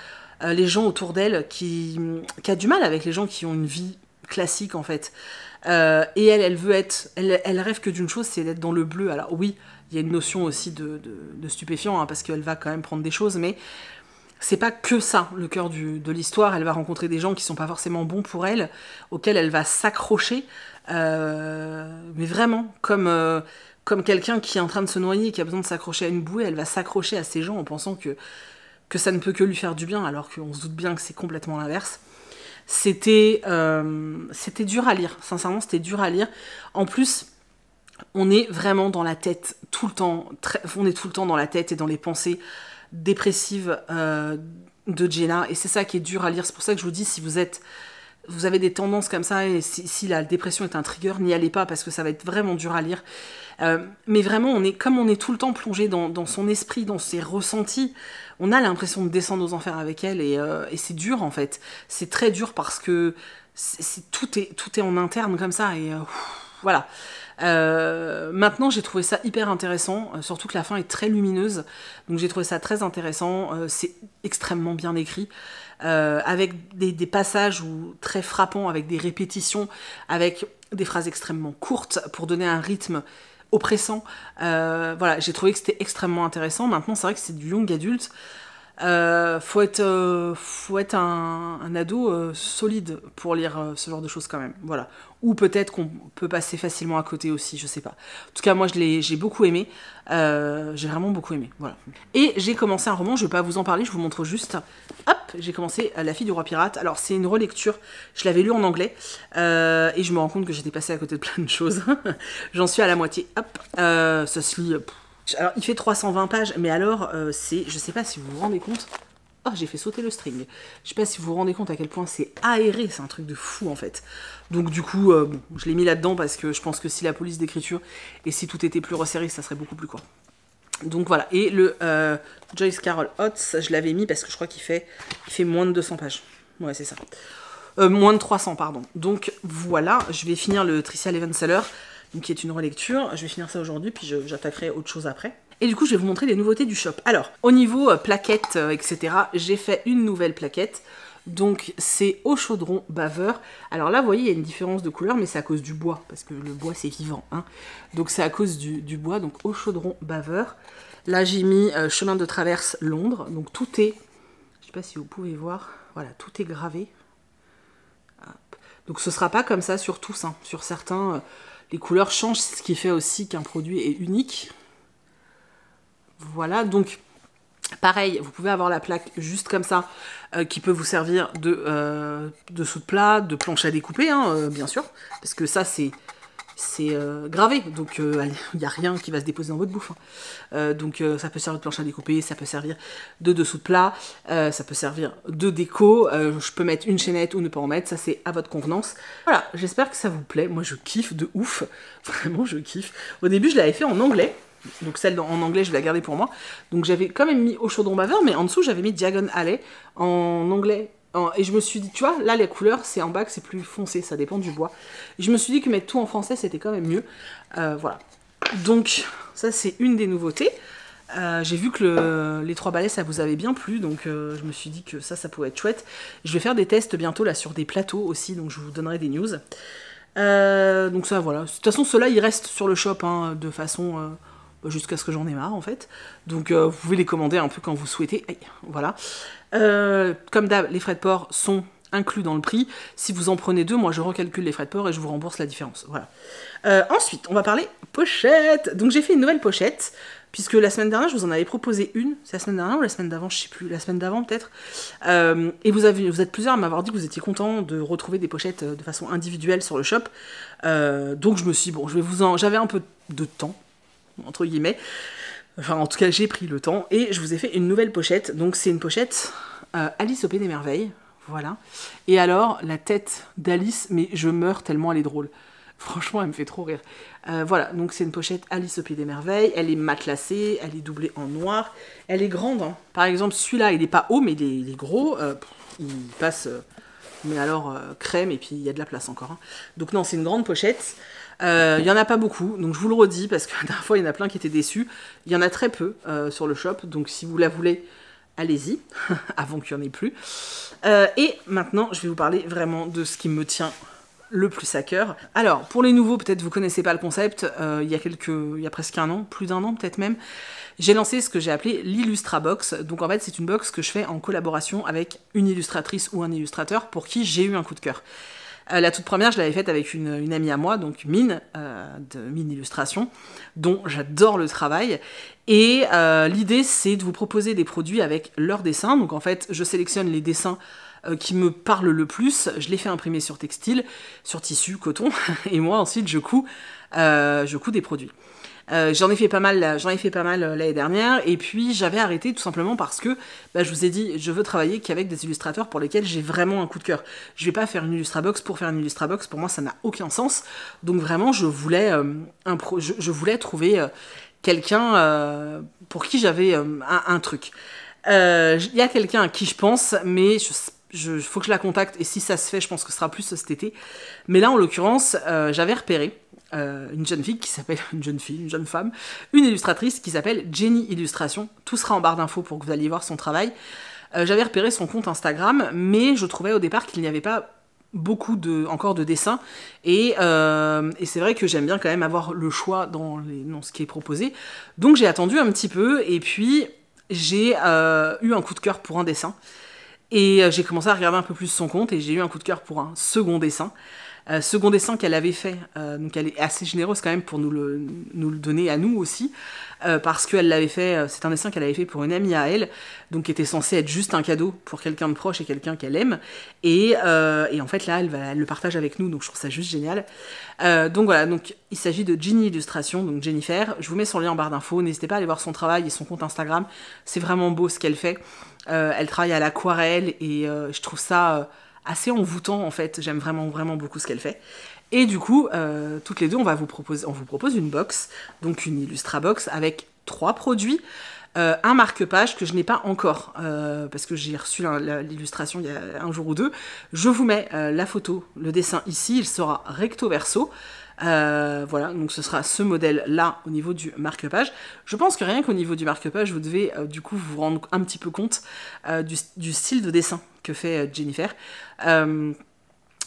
les gens autour d'elle, qui a du mal avec les gens qui ont une vie classique, en fait. Et elle veut être... Elle rêve que d'une chose, c'est d'être dans le bleu. Alors oui, il y a une notion aussi de stupéfiant, hein, parce qu'elle va quand même prendre des choses, mais c'est pas que ça, le cœur de l'histoire. Elle va rencontrer des gens qui sont pas forcément bons pour elle, auxquels elle va s'accrocher, mais vraiment, comme quelqu'un qui est en train de se noyer et qui a besoin de s'accrocher à une bouée, elle va s'accrocher à ces gens en pensant que ça ne peut que lui faire du bien, alors qu'on se doute bien que c'est complètement l'inverse. C'était dur à lire, sincèrement, c'était dur à lire. En plus, on est vraiment dans la tête tout le temps, on est tout le temps dans la tête et dans les pensées dépressives de Jenna, et c'est ça qui est dur à lire. C'est pour ça que je vous dis, si vous avez des tendances comme ça, et si la dépression est un trigger, n'y allez pas, parce que ça va être vraiment dur à lire. Mais vraiment, on est tout le temps plongé dans son esprit, dans ses ressentis, on a l'impression de descendre aux enfers avec elle, et c'est dur, en fait. C'est très dur parce que tout est en interne comme ça, et voilà. Maintenant, j'ai trouvé ça hyper intéressant, surtout que la fin est très lumineuse, donc j'ai trouvé ça très intéressant. C'est extrêmement bien écrit, avec des passages très frappants, avec des répétitions, avec des phrases extrêmement courtes pour donner un rythme oppressant. Voilà, j'ai trouvé que c'était extrêmement intéressant. Maintenant, c'est vrai que c'est du young adulte. Faut être un ado solide pour lire ce genre de choses quand même, voilà. Ou peut-être qu'on peut passer facilement à côté aussi, je sais pas. En tout cas, moi j'ai beaucoup aimé, j'ai vraiment beaucoup aimé, voilà. Et j'ai commencé un roman, je vais pas vous en parler, je vous montre juste. Hop, j'ai commencé La fille du roi pirate. Alors c'est une relecture, je l'avais lu en anglais, et je me rends compte que j'étais passée à côté de plein de choses. J'en suis à la moitié, hop, ça se lit... Alors, il fait 320 pages, mais alors, je sais pas si vous vous rendez compte... Oh, j'ai fait sauter le string. Je sais pas si vous vous rendez compte à quel point c'est aéré, c'est un truc de fou, en fait. Donc, du coup, bon, je l'ai mis là-dedans parce que je pense que si la police d'écriture et si tout était plus resserré, ça serait beaucoup plus court. Donc, voilà. Et le Joyce Carol Oates, je l'avais mis parce que je crois qu'il fait moins de 200 pages. Ouais, c'est ça. Moins de 300, pardon. Donc, voilà. Je vais finir le Tricia Levenseller, donc qui est une relecture. Je vais finir ça aujourd'hui, puis j'attaquerai autre chose après. Et du coup, je vais vous montrer les nouveautés du shop. Alors, au niveau plaquettes, etc., j'ai fait une nouvelle plaquette. Donc c'est au chaudron baveur. Alors là, vous voyez, il y a une différence de couleur, mais c'est à cause du bois, parce que le bois, c'est vivant. Hein. Donc c'est à cause du bois, donc au chaudron baveur. Là, j'ai mis chemin de traverse Londres. Donc tout est, je sais pas si vous pouvez voir, voilà, tout est gravé. Hop. Donc ce sera pas comme ça sur tous. Hein. Sur certains, les couleurs changent, c'est ce qui fait aussi qu'un produit est unique. Voilà, donc... Pareil, vous pouvez avoir la plaque juste comme ça, qui peut vous servir de dessous de plat, de planche à découper, hein, bien sûr, parce que ça c'est gravé, donc il n'y a rien qui va se déposer dans votre bouffe. Hein. Donc ça peut servir de planche à découper, ça peut servir de dessous de plat, ça peut servir de déco, je peux mettre une chaînette ou ne pas en mettre, ça c'est à votre convenance. Voilà, j'espère que ça vous plaît, moi je kiffe de ouf, vraiment je kiffe. Au début je l'avais fait en anglais. Donc celle en anglais, je vais la garder pour moi. Donc j'avais quand même mis au chaudron baveur, mais en dessous, j'avais mis Diagon Alley en anglais. Et je me suis dit, tu vois, là, les couleurs, c'est en bas que c'est plus foncé, ça dépend du bois. Et je me suis dit que mettre tout en français, c'était quand même mieux. Voilà. Donc, ça, c'est une des nouveautés. J'ai vu que les 3 balais, ça vous avait bien plu, donc je me suis dit que ça pouvait être chouette. Je vais faire des tests bientôt, là, sur des plateaux aussi, donc je vous donnerai des news. Donc ça, voilà. De toute façon, ceux-là, ils restent sur le shop, hein, de façon... jusqu'à ce que j'en ai marre en fait. Donc vous pouvez les commander un peu quand vous souhaitez. Aïe, voilà. Comme d'hab, les frais de port sont inclus dans le prix. Si vous en prenez 2, moi je recalcule les frais de port et je vous rembourse la différence. Voilà. Ensuite, on va parler pochette. Donc j'ai fait une nouvelle pochette, puisque la semaine dernière, je vous en avais proposé une. C'est la semaine dernière ou la semaine d'avant, je sais plus. La semaine d'avant peut-être. Et vous êtes plusieurs à m'avoir dit que vous étiez contents de retrouver des pochettes de façon individuelle sur le shop. Donc je me suis dit, bon, j'avais un peu de temps, entre guillemets, enfin en tout cas j'ai pris le temps et je vous ai fait une nouvelle pochette. Donc c'est une pochette Alice au Pays des Merveilles, voilà. Et alors la tête d'Alice, mais je meurs tellement elle est drôle, franchement elle me fait trop rire. Voilà, donc c'est une pochette Alice au Pays des Merveilles, elle est matelassée, elle est doublée en noir, elle est grande, hein. Par exemple celui-là il est pas haut mais il est gros, il passe mais alors crème et puis il y a de la place encore, hein. Donc non, c'est une grande pochette. Il n'y en a pas beaucoup, donc je vous le redis, parce que la dernière fois, il y en a plein qui étaient déçus. Il y en a très peu sur le shop, donc si vous la voulez, allez-y, avant qu'il n'y en ait plus. Et maintenant, je vais vous parler vraiment de ce qui me tient le plus à cœur. Alors, pour les nouveaux, peut-être vous connaissez pas le concept, il y a presque un an, plus d'un an peut-être même, j'ai lancé ce que j'ai appelé l'Illustra Box. Donc en fait, c'est une box que je fais en collaboration avec une illustratrice ou un illustrateur pour qui j'ai eu un coup de cœur. La toute première, je l'avais faite avec une amie à moi, donc Mine, de Mine Illustration, dont j'adore le travail. Et l'idée, c'est de vous proposer des produits avec leurs dessins. Donc en fait, je sélectionne les dessins qui me parlent le plus. Je les fais imprimer sur textile, sur tissu, coton. Et moi, ensuite, je couds des produits. J'en ai fait pas mal l'année dernière, et puis j'avais arrêté tout simplement parce que je vous ai dit, je veux travailler qu'avec des illustrateurs pour lesquels j'ai vraiment un coup de cœur. Je vais pas faire une Illustrabox pour faire une Illustrabox, pour moi ça n'a aucun sens. Donc vraiment je voulais trouver quelqu'un pour qui j'avais un truc. Il y a quelqu'un à qui je pense, mais faut que je la contacte, et si ça se fait, je pense que ce sera plus cet été. Mais là, en l'occurrence, j'avais repéré une jeune femme, une illustratrice qui s'appelle Jenny Illustration. Tout sera en barre d'infos pour que vous alliez voir son travail. J'avais repéré son compte Instagram, mais je trouvais au départ qu'il n'y avait pas beaucoup encore de dessins, et c'est vrai que j'aime bien quand même avoir le choix dans ce qui est proposé. Donc j'ai attendu un petit peu, et puis j'ai eu un coup de cœur pour un dessin. Et j'ai commencé à regarder un peu plus son compte, et j'ai eu un coup de cœur pour un second dessin. Second dessin qu'elle avait fait, donc elle est assez généreuse quand même pour nous le donner à nous aussi, parce qu'elle l'avait fait, c'est un dessin qu'elle avait fait pour une amie à elle, donc qui était censé être juste un cadeau pour quelqu'un de proche et quelqu'un qu'elle aime, et en fait là elle le partage avec nous, donc je trouve ça juste génial. Donc voilà, donc il s'agit de Jenny Illustration, donc Jennifer. Je vous mets son lien en barre d'infos, n'hésitez pas à aller voir son travail et son compte Instagram, c'est vraiment beau ce qu'elle fait. Elle travaille à l'aquarelle, et je trouve ça assez envoûtant en fait, j'aime vraiment beaucoup ce qu'elle fait. Et du coup, toutes les deux, on vous propose une box, donc une Illustra Box avec 3 produits, un marque-page que je n'ai pas encore, parce que j'ai reçu l'illustration il y a un jour ou deux. Je vous mets la photo, le dessin ici, il sera recto verso. Voilà, donc ce sera ce modèle-là au niveau du marque-page. Je pense que rien qu'au niveau du marque-page, vous devez du coup vous rendre un petit peu compte du style de dessin que fait Jennifer.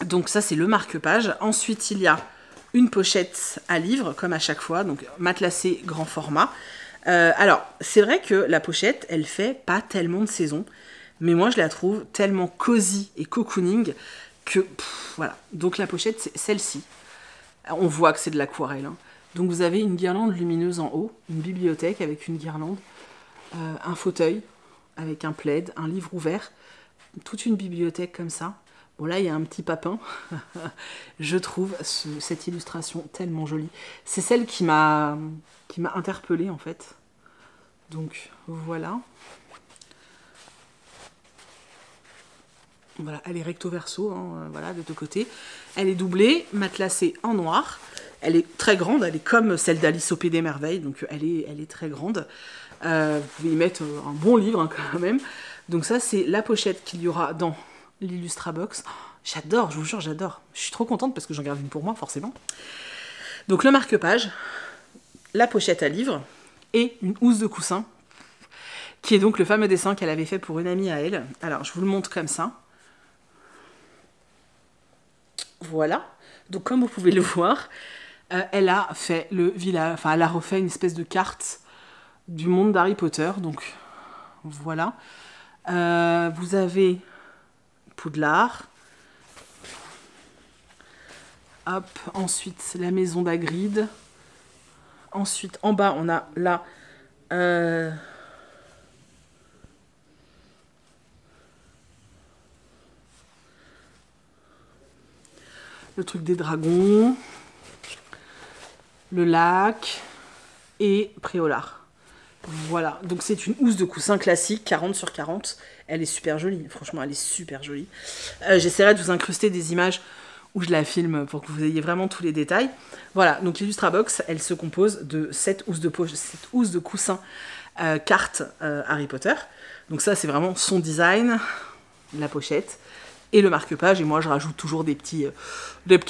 Donc ça, c'est le marque-page. Ensuite, il y a une pochette à livre, comme à chaque fois, donc matelassé grand format. Alors, c'est vrai que la pochette, elle fait pas tellement de saison, mais moi, je la trouve tellement cosy et cocooning que, voilà. Donc la pochette, c'est celle-ci. On voit que c'est de l'aquarelle. Hein. Donc vous avez une guirlande lumineuse en haut, une bibliothèque avec une guirlande, un fauteuil avec un plaid, un livre ouvert, toute une bibliothèque comme ça. Bon là, il y a un petit papin. Je trouve cette illustration tellement jolie. C'est celle qui m'a interpellée en fait. Donc voilà. Voilà, elle est recto verso, hein, voilà, de deux côtés. Elle est doublée, matelassée en noir. Elle est très grande, elle est comme celle d'Alice au Pays des Merveilles, donc elle est très grande. Vous pouvez y mettre un bon livre hein, quand même. Donc ça, c'est la pochette qu'il y aura dans l'Illustrabox. Oh, j'adore, je vous jure, j'adore. Je suis trop contente parce que j'en garde une pour moi, forcément. Donc le marque-page, la pochette à livre et une housse de coussin, qui est donc le fameux dessin qu'elle avait fait pour une amie à elle. Alors, je vous le montre comme ça. Voilà. Donc, comme vous pouvez le voir, elle a fait le village, enfin, elle a refait une espèce de carte du monde d'Harry Potter. Donc, voilà. Vous avez Poudlard. Hop, ensuite, la maison d'Hagrid. Ensuite, en bas, on a là... le truc des dragons, le lac et Préolard. Voilà, donc c'est une housse de coussin classique, 40 sur 40. Elle est super jolie, franchement, elle est super jolie. J'essaierai de vous incruster des images où je la filme pour que vous ayez vraiment tous les détails. Voilà, donc l'Illustrabox, elle se compose de 7 housses de coussin cartes Harry Potter. Donc ça, c'est vraiment son design, la pochette. Et le marque-page, et moi je rajoute toujours des petites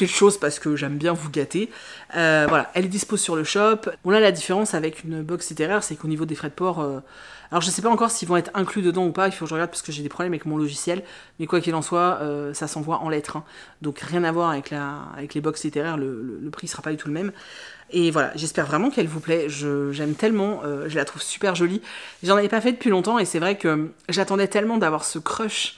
choses parce que j'aime bien vous gâter. Voilà, elle est dispo sur le shop. Bon là, la différence avec une box littéraire, c'est qu'au niveau des frais de port... alors je sais pas encore s'ils vont être inclus dedans ou pas, il faut que je regarde parce que j'ai des problèmes avec mon logiciel. Mais quoi qu'il en soit, ça s'envoie en lettres. Hein. Donc rien à voir avec les box littéraires, le prix sera pas du tout le même. Et voilà, j'espère vraiment qu'elle vous plaît. J'aime tellement, je la trouve super jolie. J'en avais pas fait depuis longtemps et c'est vrai que j'attendais tellement d'avoir ce crush...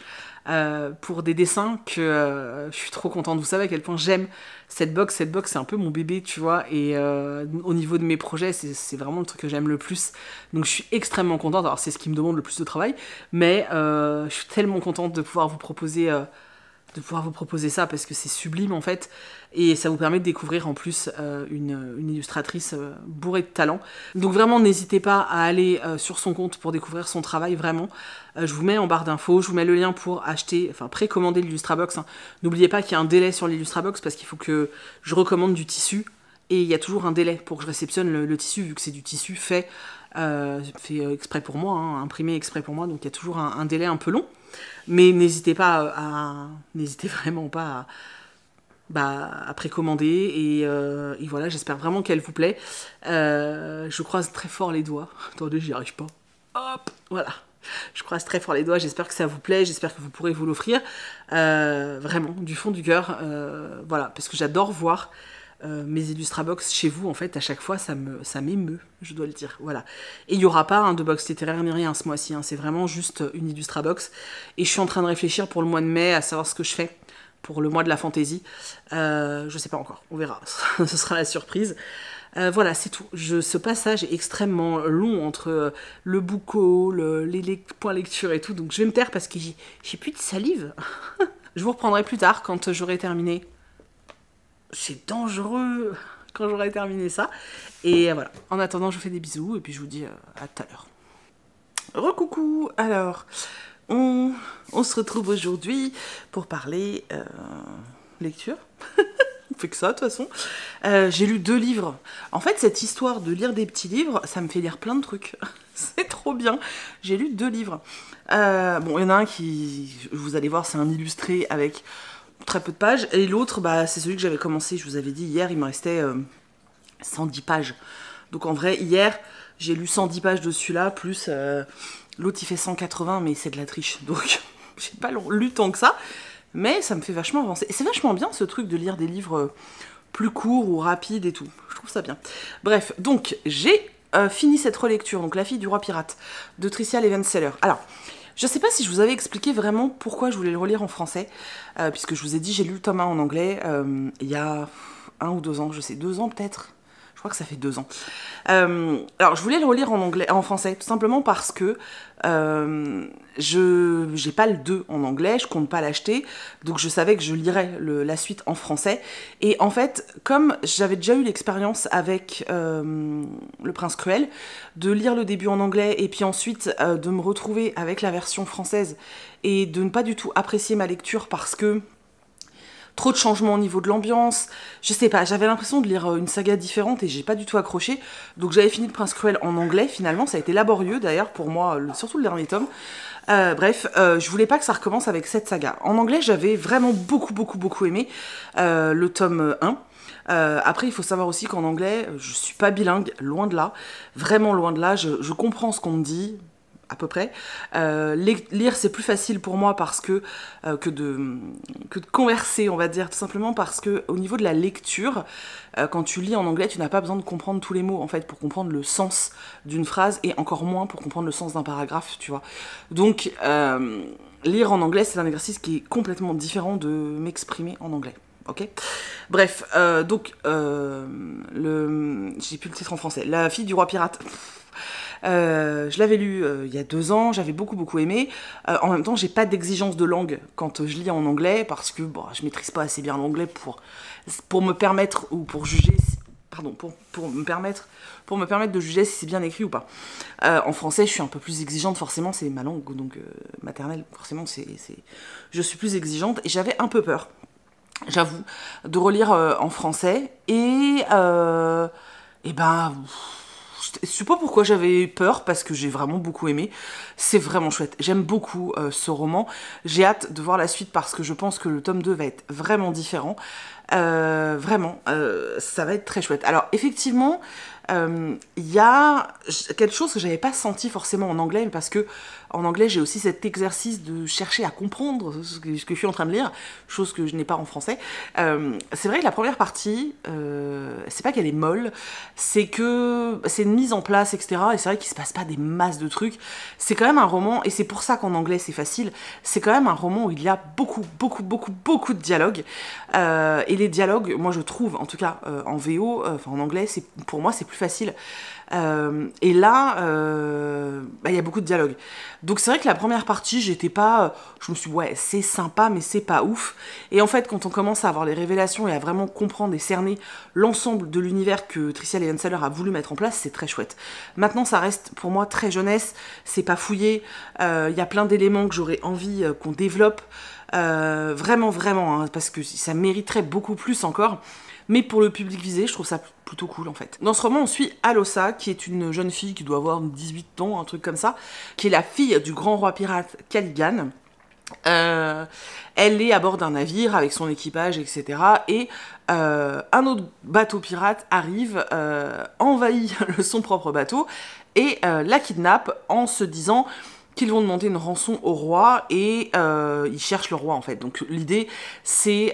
pour des dessins que je suis trop contente. Vous savez à quel point j'aime cette box. Cette box, c'est un peu mon bébé, tu vois. Et au niveau de mes projets, c'est vraiment le truc que j'aime le plus. Donc je suis extrêmement contente. Alors c'est ce qui me demande le plus de travail. Mais je suis tellement contente de pouvoir vous proposer... ça parce que c'est sublime en fait et ça vous permet de découvrir en plus une illustratrice bourrée de talent. Donc vraiment n'hésitez pas à aller sur son compte pour découvrir son travail vraiment. Je vous mets en barre d'infos, je vous mets le lien pour acheter, enfin précommander l'Illustrabox. Hein. N'oubliez pas qu'il y a un délai sur l'Illustrabox parce qu'il faut que je recommande du tissu et il y a toujours un délai pour que je réceptionne le tissu vu que c'est du tissu fait exprès pour moi, hein, imprimé exprès pour moi, donc il y a toujours un délai un peu long. Mais n'hésitez vraiment pas à précommander et voilà, j'espère vraiment qu'elle vous plaît. Je croise très fort les doigts. Attendez, j'y arrive pas. Hop, voilà. Je croise très fort les doigts, j'espère que ça vous plaît, j'espère que vous pourrez vous l'offrir. Vraiment, du fond du cœur. Voilà, parce que j'adore voir mes Illustrabox chez vous, en fait, à chaque fois, ça m'émeut, je dois le dire, voilà. Et il n'y aura pas de box littéraire ni rien ce mois-ci, hein, c'est vraiment juste une Illustrabox. Et je suis en train de réfléchir pour le mois de mai, à savoir ce que je fais pour le mois de la fantaisie. Je sais pas encore, on verra, ce sera la surprise. Voilà, c'est tout. Ce passage est extrêmement long entre le bouco, les points lecture et tout, donc je vais me taire parce que j'ai plus de salive. Je vous reprendrai plus tard quand j'aurai terminé. C'est dangereux quand j'aurai terminé ça. Et voilà. En attendant, je vous fais des bisous et puis je vous dis à tout à l'heure. Recoucou. Alors, on se retrouve aujourd'hui pour parler lecture. On fait que ça, de toute façon. J'ai lu 2 livres. En fait, cette histoire de lire des petits livres, ça me fait lire plein de trucs. C'est trop bien. J'ai lu 2 livres. Bon, il y en a un qui, vous allez voir, c'est un illustré avec très peu de pages. Et l'autre, bah, c'est celui que j'avais commencé, je vous avais dit hier, il me restait 110 pages. Donc en vrai, hier, j'ai lu 110 pages de celui-là, plus l'autre il fait 180, mais c'est de la triche. Donc j'ai pas lu tant que ça, mais ça me fait vachement avancer. Et c'est vachement bien ce truc de lire des livres plus courts ou rapides et tout. Je trouve ça bien. Bref, donc j'ai fini cette relecture, donc La fille du roi pirate, de Tricia Levenseller. Alors, je sais pas si je vous avais expliqué vraiment pourquoi je voulais le relire en français, puisque je vous ai dit, j'ai lu le tome 1 en anglais il y a 1 ou 2 ans, je sais, 2 ans peut-être. Je crois que ça fait 2 ans. Alors, je voulais le relire en français, tout simplement parce que j'ai pas le 2 en anglais, je compte pas l'acheter, donc je savais que je lirais la suite en français. Et en fait, comme j'avais déjà eu l'expérience avec Le Prince Cruel, de lire le début en anglais et puis ensuite de me retrouver avec la version française et de ne pas du tout apprécier ma lecture parce que trop de changements au niveau de l'ambiance, je sais pas, j'avais l'impression de lire une saga différente et j'ai pas du tout accroché, donc j'avais fini Le Prince Cruel en anglais, finalement, ça a été laborieux d'ailleurs pour moi, surtout le dernier tome. Bref, je voulais pas que ça recommence avec cette saga. En anglais, j'avais vraiment beaucoup aimé le tome 1. Après, il faut savoir aussi qu'en anglais, je suis pas bilingue, loin de là, vraiment loin de là, je comprends ce qu'on me dit, à peu près. Lire, c'est plus facile pour moi parce que de converser, on va dire, tout simplement parce que au niveau de la lecture, quand tu lis en anglais, tu n'as pas besoin de comprendre tous les mots, en fait, pour comprendre le sens d'une phrase, et encore moins pour comprendre le sens d'un paragraphe, tu vois. Donc, lire en anglais, c'est un exercice qui est complètement différent de m'exprimer en anglais. Ok. Bref, donc, j'ai plus le titre en français. La fille du roi pirate. Je l'avais lu il y a 2 ans, j'avais beaucoup aimé. En même temps, j'ai pas d'exigence de langue quand je lis en anglais parce que bon, je maîtrise pas assez bien l'anglais pour me permettre ou pour juger, pardon, pour me permettre de juger si c'est bien écrit ou pas. En français, je suis un peu plus exigeante, forcément, c'est ma langue donc maternelle, forcément, je suis plus exigeante et j'avais un peu peur, j'avoue, de relire en français et ben. Je sais pas pourquoi j'avais peur, parce que j'ai vraiment beaucoup aimé. C'est vraiment chouette. J'aime beaucoup ce roman. J'ai hâte de voir la suite parce que je pense que le tome 2 va être vraiment différent. Vraiment, ça va être très chouette. Alors, effectivement, il y a quelque chose que j'avais pas senti forcément en anglais, parce que en anglais, j'ai aussi cet exercice de chercher à comprendre ce que je suis en train de lire, chose que je n'ai pas en français. C'est vrai que la première partie, c'est pas qu'elle est molle, c'est que c'est une mise en place, etc. Et c'est vrai qu'il se passe pas des masses de trucs. C'est quand même un roman, et c'est pour ça qu'en anglais c'est facile, c'est quand même un roman où il y a beaucoup de dialogues. Et les dialogues, moi je trouve, en tout cas en VO, enfin en anglais, pour moi c'est plus facile. Et là, il y a beaucoup de dialogues. Donc c'est vrai que la première partie, je me suis dit, ouais, c'est sympa, mais c'est pas ouf. Et en fait, quand on commence à avoir les révélations et à vraiment comprendre et cerner l'ensemble de l'univers que Tricia Levenseller a voulu mettre en place, c'est très chouette. Maintenant, ça reste pour moi très jeunesse, c'est pas fouillé, y a plein d'éléments que j'aurais envie qu'on développe, vraiment, hein, parce que ça mériterait beaucoup plus encore. Mais pour le public visé, je trouve ça plutôt cool en fait. Dans ce roman, on suit Alossa, qui est une jeune fille qui doit avoir 18 ans, un truc comme ça, qui est la fille du grand roi pirate Caligan. Elle est à bord d'un navire avec son équipage, etc. Et un autre bateau pirate arrive, envahit son propre bateau et la kidnappe en se disant qu'ils vont demander une rançon au roi et ils cherchent le roi en fait. Donc l'idée c'est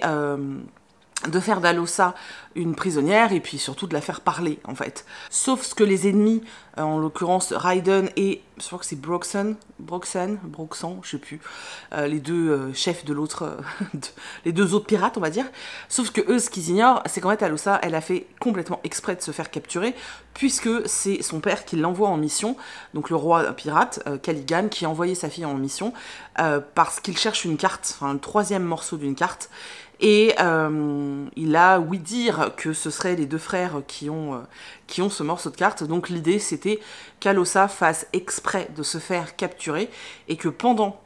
de faire d'Alossa une prisonnière et puis surtout de la faire parler en fait. Sauf ce que les ennemis, en l'occurrence Raiden et je crois que c'est Broxan, je sais plus, les deux chefs de l'autre, les deux autres pirates on va dire. Sauf que eux, ce qu'ils ignorent, c'est qu'en fait Alossa, elle a fait complètement exprès de se faire capturer puisque c'est son père qui l'envoie en mission, donc le roi pirate, Caligan, qui a envoyé sa fille en mission parce qu'il cherche une carte, enfin le 3e morceau d'une carte. Et il a ouï dire que ce seraient les 2 frères qui ont ce morceau de carte. Donc l'idée, c'était qu'Alossa fasse exprès de se faire capturer et que pendant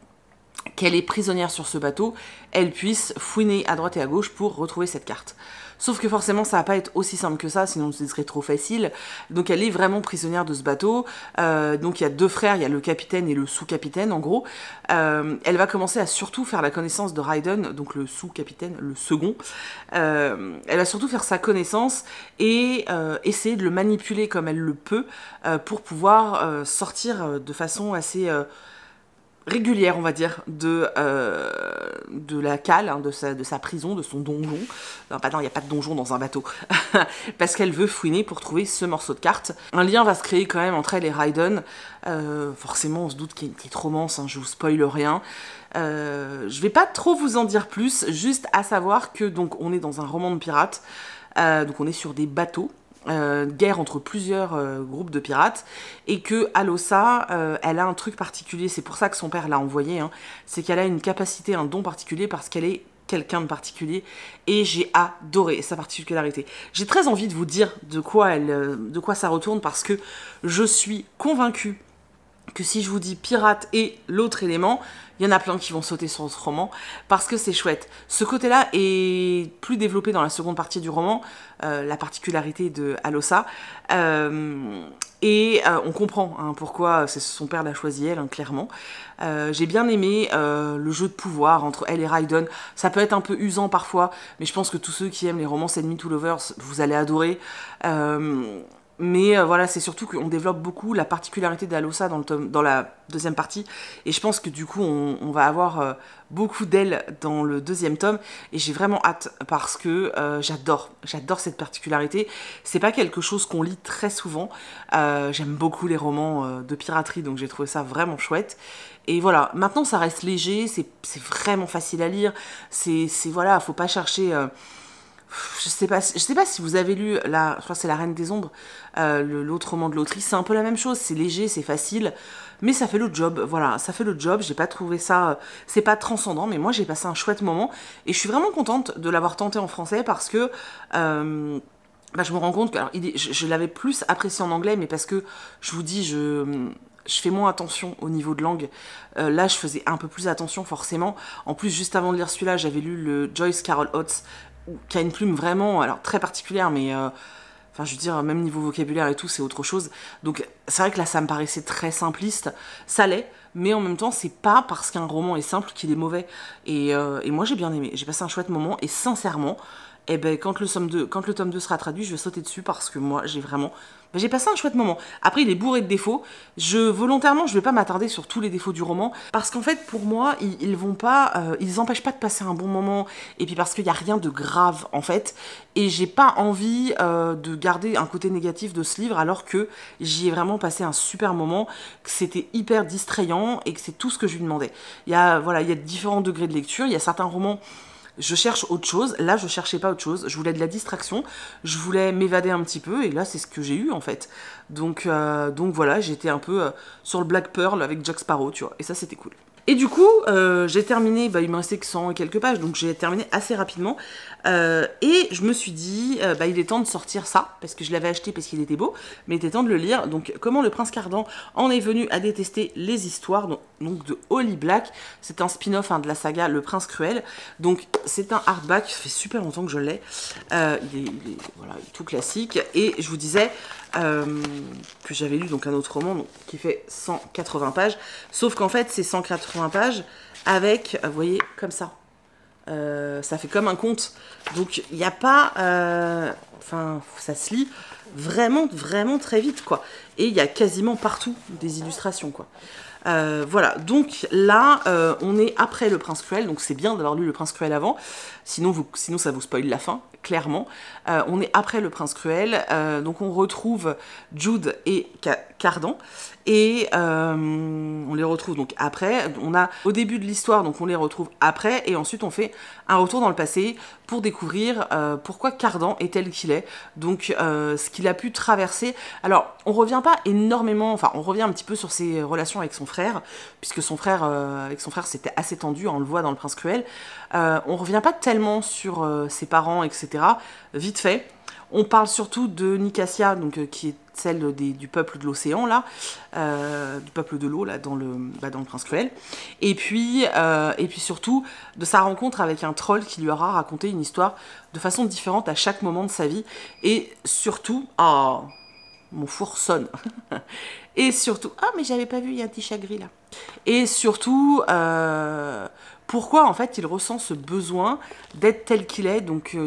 qu'elle est prisonnière sur ce bateau, elle puisse fouiner à droite et à gauche pour retrouver cette carte. Sauf que forcément, ça va pas être aussi simple que ça, sinon ce serait trop facile. Donc elle est vraiment prisonnière de ce bateau. Donc il y a 2 frères, il y a le capitaine et le sous-capitaine, en gros. Elle va commencer à surtout faire la connaissance de Raiden, donc le sous-capitaine, le second. Elle va surtout faire sa connaissance et essayer de le manipuler comme elle le peut pour pouvoir sortir de façon assez... régulière, on va dire, de la cale, hein, de sa prison, de son donjon. Non, il n'y a pas de donjon dans un bateau. Parce qu'elle veut fouiner pour trouver ce morceau de carte. Un lien va se créer quand même entre elle et Raiden. Forcément, on se doute qu'il y a une petite romance, hein, je vous spoil rien. Je vais pas trop vous en dire plus, juste à savoir que donc on est dans un roman de pirates. Donc on est sur des bateaux. Guerre entre plusieurs groupes de pirates et que Alosa elle a un truc particulier, c'est pour ça que son père l'a envoyée, hein, c'est qu'elle a une capacité, un don particulier parce qu'elle est quelqu'un de particulier et j'ai adoré sa particularité. J'ai très envie de vous dire de quoi ça retourne parce que je suis convaincue que si je vous dis pirate et l'autre élément, il y en a plein qui vont sauter sur ce roman parce que c'est chouette. Ce côté-là est plus développé dans la seconde partie du roman, la particularité de Alosa. On comprend hein, pourquoi son père l'a choisi elle, hein, clairement. J'ai bien aimé le jeu de pouvoir entre elle et Raiden. Ça peut être un peu usant parfois, mais je pense que tous ceux qui aiment les romances enemy to lovers, vous allez adorer. Mais voilà, c'est surtout qu'on développe beaucoup la particularité d'Alosa dans la deuxième partie. Et je pense que du coup, on va avoir beaucoup d'elle dans le deuxième tome. Et j'ai vraiment hâte parce que j'adore cette particularité. C'est pas quelque chose qu'on lit très souvent. J'aime beaucoup les romans de piraterie, donc j'ai trouvé ça vraiment chouette. Et voilà, maintenant ça reste léger, c'est vraiment facile à lire. Voilà, faut pas chercher... je sais pas si vous avez lu, je crois que c'est La Reine des Ombres, l'autre roman de l'autrice, c'est un peu la même chose, c'est léger, c'est facile, mais ça fait le job, voilà, ça fait le job, j'ai pas trouvé ça, c'est pas transcendant, mais moi j'ai passé un chouette moment, et je suis vraiment contente de l'avoir tenté en français, parce que je me rends compte que, alors, je l'avais plus apprécié en anglais, mais parce que, je vous dis, je fais moins attention au niveau de langue. Là, je faisais un peu plus attention, forcément. En plus, juste avant de lire celui-là, j'avais lu le Joyce Carol Oates, qui a une plume vraiment, alors très particulière, mais enfin je veux dire, même niveau vocabulaire et tout, c'est autre chose. Donc c'est vrai que là ça me paraissait très simpliste, ça l'est, mais en même temps c'est pas parce qu'un roman est simple qu'il est mauvais. Et moi j'ai bien aimé, j'ai passé un chouette moment, et sincèrement, eh ben, quand le tome 2 sera traduit, je vais sauter dessus parce que moi j'ai passé un chouette moment. Après, il est bourré de défauts. Volontairement, je vais pas m'attarder sur tous les défauts du roman, parce qu'en fait, pour moi, ils empêchent pas de passer un bon moment, et puis parce qu'il y a rien de grave, en fait, et j'ai pas envie de garder un côté négatif de ce livre, alors que j'y ai vraiment passé un super moment, que c'était hyper distrayant, et que c'est tout ce que je lui demandais. Il y a différents degrés de lecture, il y a certains romans... Je cherche autre chose, là je cherchais pas autre chose, je voulais de la distraction, je voulais m'évader un petit peu, et là c'est ce que j'ai eu en fait. Donc voilà, j'étais un peu sur le Black Pearl avec Jack Sparrow, tu vois, et ça c'était cool. Et du coup, j'ai terminé, il me restait que 100 et quelques pages, donc j'ai terminé assez rapidement. Et je me suis dit, il est temps de sortir ça, parce que je l'avais acheté parce qu'il était beau, mais il était temps de le lire. Donc, comment le Prince Cardan en est venu à détester les histoires, donc de Holly Black. C'est un spin-off de la saga Le Prince Cruel. Donc, c'est un hardback, ça fait super longtemps que je l'ai. Il est tout classique. Et je vous disais... que j'avais lu donc un autre roman qui fait 180 pages, sauf qu'en fait c'est 180 pages avec, vous voyez, comme ça. Ça fait comme un conte, donc il n'y a pas, enfin ça se lit vraiment très vite quoi, et il y a quasiment partout des illustrations quoi. Voilà, donc là, on est après Le Prince Cruel, donc c'est bien d'avoir lu Le Prince Cruel avant, sinon ça vous spoil la fin, clairement. On est après Le Prince Cruel, donc on retrouve Jude et Cardan, et on les retrouve donc après. On a au début de l'histoire, donc on les retrouve après, et ensuite on fait un retour dans le passé pour découvrir pourquoi Cardan est tel qu'il est, donc ce qu'il a pu traverser. Alors, on revient pas énormément, enfin on revient un petit peu sur ses relations avec son frère, puisque avec son frère c'était assez tendu, on le voit dans Le Prince Cruel. On revient pas tellement sur ses parents, etc. Vite fait. On parle surtout de Nicasia, donc, qui est celle du peuple de l'océan, là, du peuple de l'eau, là, dans le Prince Cruel. Et puis surtout, de sa rencontre avec un troll qui lui aura raconté une histoire de façon différente à chaque moment de sa vie. Et surtout, oh, mon four sonne. Et surtout, ah, mais j'avais pas vu, il y a un petit chat gris là. Et surtout, pourquoi en fait il ressent ce besoin d'être tel qu'il est, donc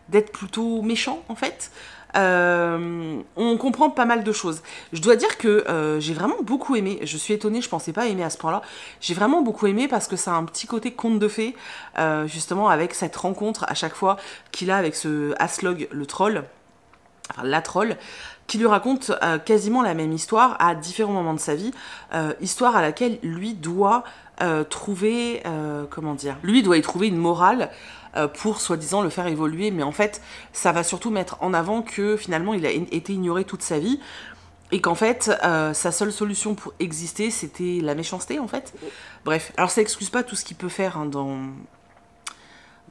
d'être plutôt méchant en fait. On comprend pas mal de choses. Je dois dire que j'ai vraiment beaucoup aimé. Je suis étonnée, je pensais pas aimer à ce point-là. J'ai vraiment beaucoup aimé parce que ça a un petit côté conte de fées, justement avec cette rencontre à chaque fois qu'il a avec ce Aslog, le troll, enfin la troll, qui lui raconte quasiment la même histoire à différents moments de sa vie, histoire à laquelle lui doit trouver, comment dire, lui doit y trouver une morale pour soi-disant le faire évoluer, mais en fait ça va surtout mettre en avant que finalement il a été ignoré toute sa vie et qu'en fait sa seule solution pour exister c'était la méchanceté en fait. Bref, alors ça excuse pas tout ce qu'il peut faire hein, dans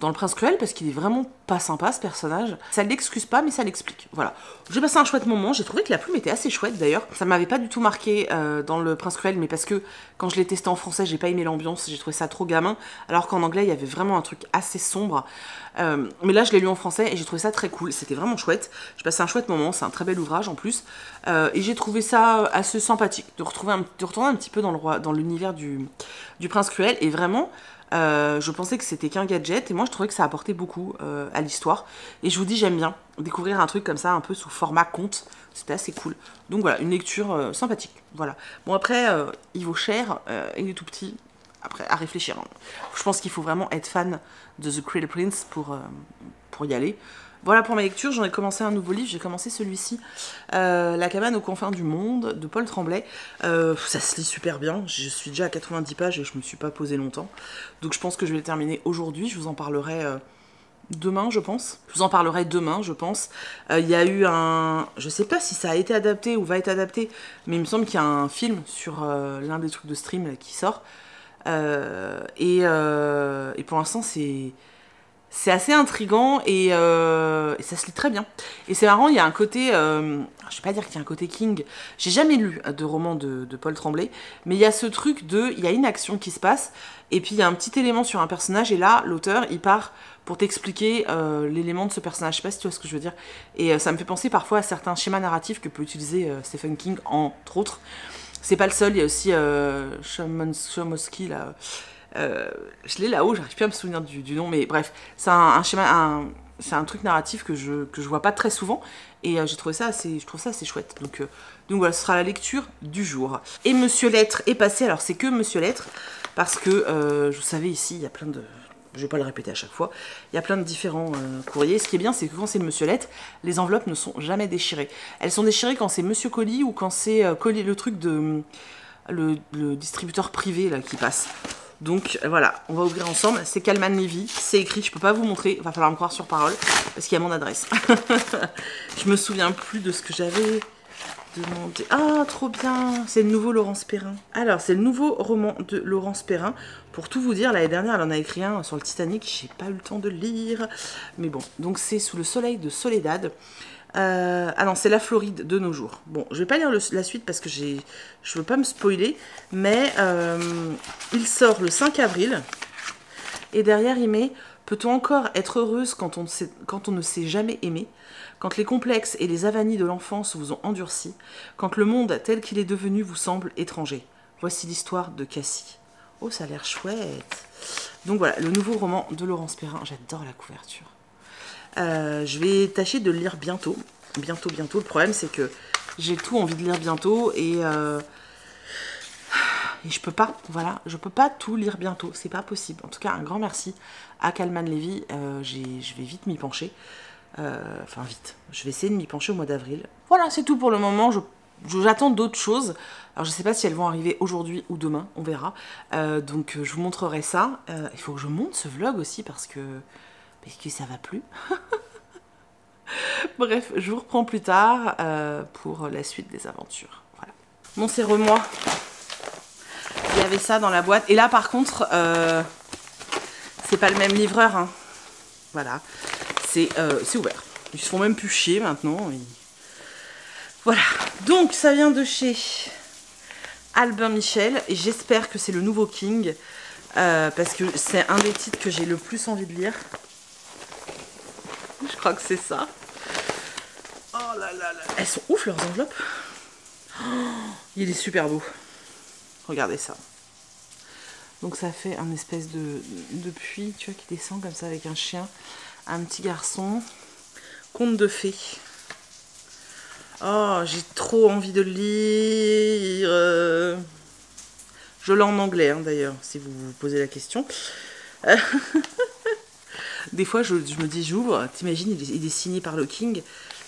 le Prince Cruel, parce qu'il est vraiment pas sympa ce personnage. Ça l'excuse pas, mais ça l'explique. Voilà. J'ai passé un chouette moment, j'ai trouvé que la plume était assez chouette d'ailleurs. Ça m'avait pas du tout marqué dans le Prince Cruel, mais parce que quand je l'ai testé en français, j'ai pas aimé l'ambiance, j'ai trouvé ça trop gamin, alors qu'en anglais, il y avait vraiment un truc assez sombre. Mais là, je l'ai lu en français et j'ai trouvé ça très cool. C'était vraiment chouette. J'ai passé un chouette moment, c'est un très bel ouvrage en plus. Et j'ai trouvé ça assez sympathique de retourner un petit peu dans l'univers du Prince Cruel, et vraiment... je pensais que c'était qu'un gadget et moi je trouvais que ça apportait beaucoup à l'histoire, et je vous dis j'aime bien découvrir un truc comme ça un peu sous format conte, c'était assez cool. Donc voilà, une lecture sympathique. Voilà. Bon après il vaut cher, il est tout petit, après à réfléchir hein. Je pense qu'il faut vraiment être fan de The Cruel Prince pour y aller. Voilà pour ma lecture, j'en ai commencé un nouveau livre, j'ai commencé celui-ci, La cabane aux confins du monde, de Paul Tremblay. Ça se lit super bien, je suis déjà à 90 pages et je me suis pas posé longtemps. Donc je pense que je vais le terminer aujourd'hui, je vous en parlerai demain je pense. Il y a eu un... Je sais pas si ça a été adapté ou va être adapté, mais il me semble qu'il y a un film sur l'un des trucs de stream là, qui sort. Et pour l'instant c'est assez intriguant et ça se lit très bien. Et c'est marrant, il y a un côté, je vais pas dire qu'il y a un côté King, j'ai jamais lu de roman de Paul Tremblay, mais il y a ce truc il y a une action qui se passe, et puis il y a un petit élément sur un personnage, et là, l'auteur, il part pour t'expliquer l'élément de ce personnage, je sais pas si tu vois ce que je veux dire, et ça me fait penser parfois à certains schémas narratifs que peut utiliser Stephen King, entre autres. C'est pas le seul, il y a aussi Chomsky, là... je l'ai là-haut, j'arrive plus à me souvenir du nom, mais bref, c'est un schéma, c'est un truc narratif que je vois pas très souvent, et je trouve ça assez chouette. Donc voilà, ce sera la lecture du jour. Et Monsieur Lettre est passé, alors c'est que Monsieur Lettre, parce que, vous savez, ici, il y a plein de... Je vais pas le répéter à chaque fois, il y a plein de différents courriers. Ce qui est bien, c'est que quand c'est Monsieur Lettre, les enveloppes ne sont jamais déchirées. Elles sont déchirées quand c'est Monsieur Colis, ou quand c'est Colis, le truc de... le distributeur privé, là, qui passe. Donc voilà, on va ouvrir ensemble. C'est Calman Levy, c'est écrit, je peux pas vous montrer, il va falloir me croire sur parole, parce qu'il y a mon adresse. Je me souviens plus de ce que j'avais demandé. Ah, trop bien, c'est le nouveau Laurence Perrin. Alors, c'est le nouveau roman de Laurence Perrin. Pour tout vous dire, l'année dernière, elle en a écrit un sur le Titanic, j'ai pas eu le temps de le lire. Mais bon, donc c'est Sous le soleil de Soledad. Ah non, c'est La Floride de nos jours. Bon, je vais pas lire la suite parce que je veux pas me spoiler, mais il sort le 5 avril, et derrière il met « Peut-on encore être heureuse quand on ne s'est jamais aimé, quand les complexes et les avanies de l'enfance vous ont endurci, quand le monde tel qu'il est devenu vous semble étranger. Voici l'histoire de Cassie. » Oh, ça a l'air chouette. Donc voilà, le nouveau roman de Laurence Perrin, j'adore la couverture. Je vais tâcher de le lire bientôt. Bientôt. Le problème, c'est que j'ai tout envie de lire bientôt et je peux pas. Voilà, je peux pas tout lire bientôt. C'est pas possible. En tout cas, un grand merci à Calman Levy. Je vais vite m'y pencher. Enfin, vite. Je vais essayer de m'y pencher au mois d'avril. Voilà, c'est tout pour le moment. J'attends d'autres choses. Alors, je sais pas si elles vont arriver aujourd'hui ou demain. On verra. Donc, je vous montrerai ça. Il faut que je monte ce vlog aussi parce que ça va plus. Bref, je vous reprends plus tard pour la suite des aventures. Voilà. Bon, c'est moi. Il y avait ça dans la boîte. Et là, par contre, c'est pas le même livreur. Hein. Voilà. C'est ouvert. Ils se font même plus chier maintenant. Voilà, donc ça vient de chez Albin Michel et j'espère que c'est le nouveau King parce que c'est un des titres que j'ai le plus envie de lire. Je crois que c'est ça. Oh là là là. Elles sont ouf leurs enveloppes. Oh, il est super beau. Regardez ça. Donc ça fait un espèce de puits, tu vois, qui descend comme ça avec un chien, un petit garçon. Conte de fées. Oh, j'ai trop envie de le lire. Je l'ai en anglais, hein, d'ailleurs, si vous vous posez la question. Des fois, je me dis, j'ouvre, t'imagines, il est signé par le King.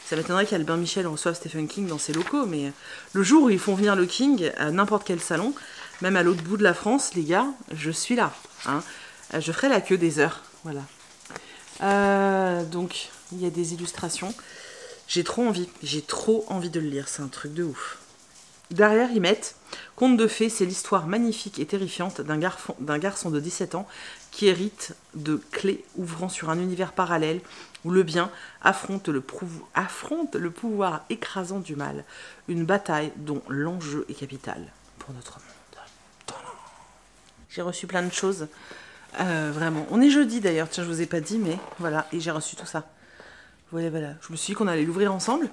Ça m'étonnerait qu'Albin Michel reçoive Stephen King dans ses locaux, mais le jour où ils font venir le King à n'importe quel salon, même à l'autre bout de la France, les gars, je suis là. Hein. Je ferai la queue des heures. Voilà. Donc, il y a des illustrations. J'ai trop envie de le lire, c'est un truc de ouf. Derrière, ils mettent « Conte de fées, c'est l'histoire magnifique et terrifiante d'un garçon de 17 ans qui hérite de clés ouvrant sur un univers parallèle où le bien affronte le pouvoir écrasant du mal. Une bataille dont l'enjeu est capital pour notre monde. » J'ai reçu plein de choses, vraiment. On est jeudi d'ailleurs, tiens, je vous ai pas dit, mais voilà, et j'ai reçu tout ça. Voilà. Je me suis dit qu'on allait l'ouvrir ensemble.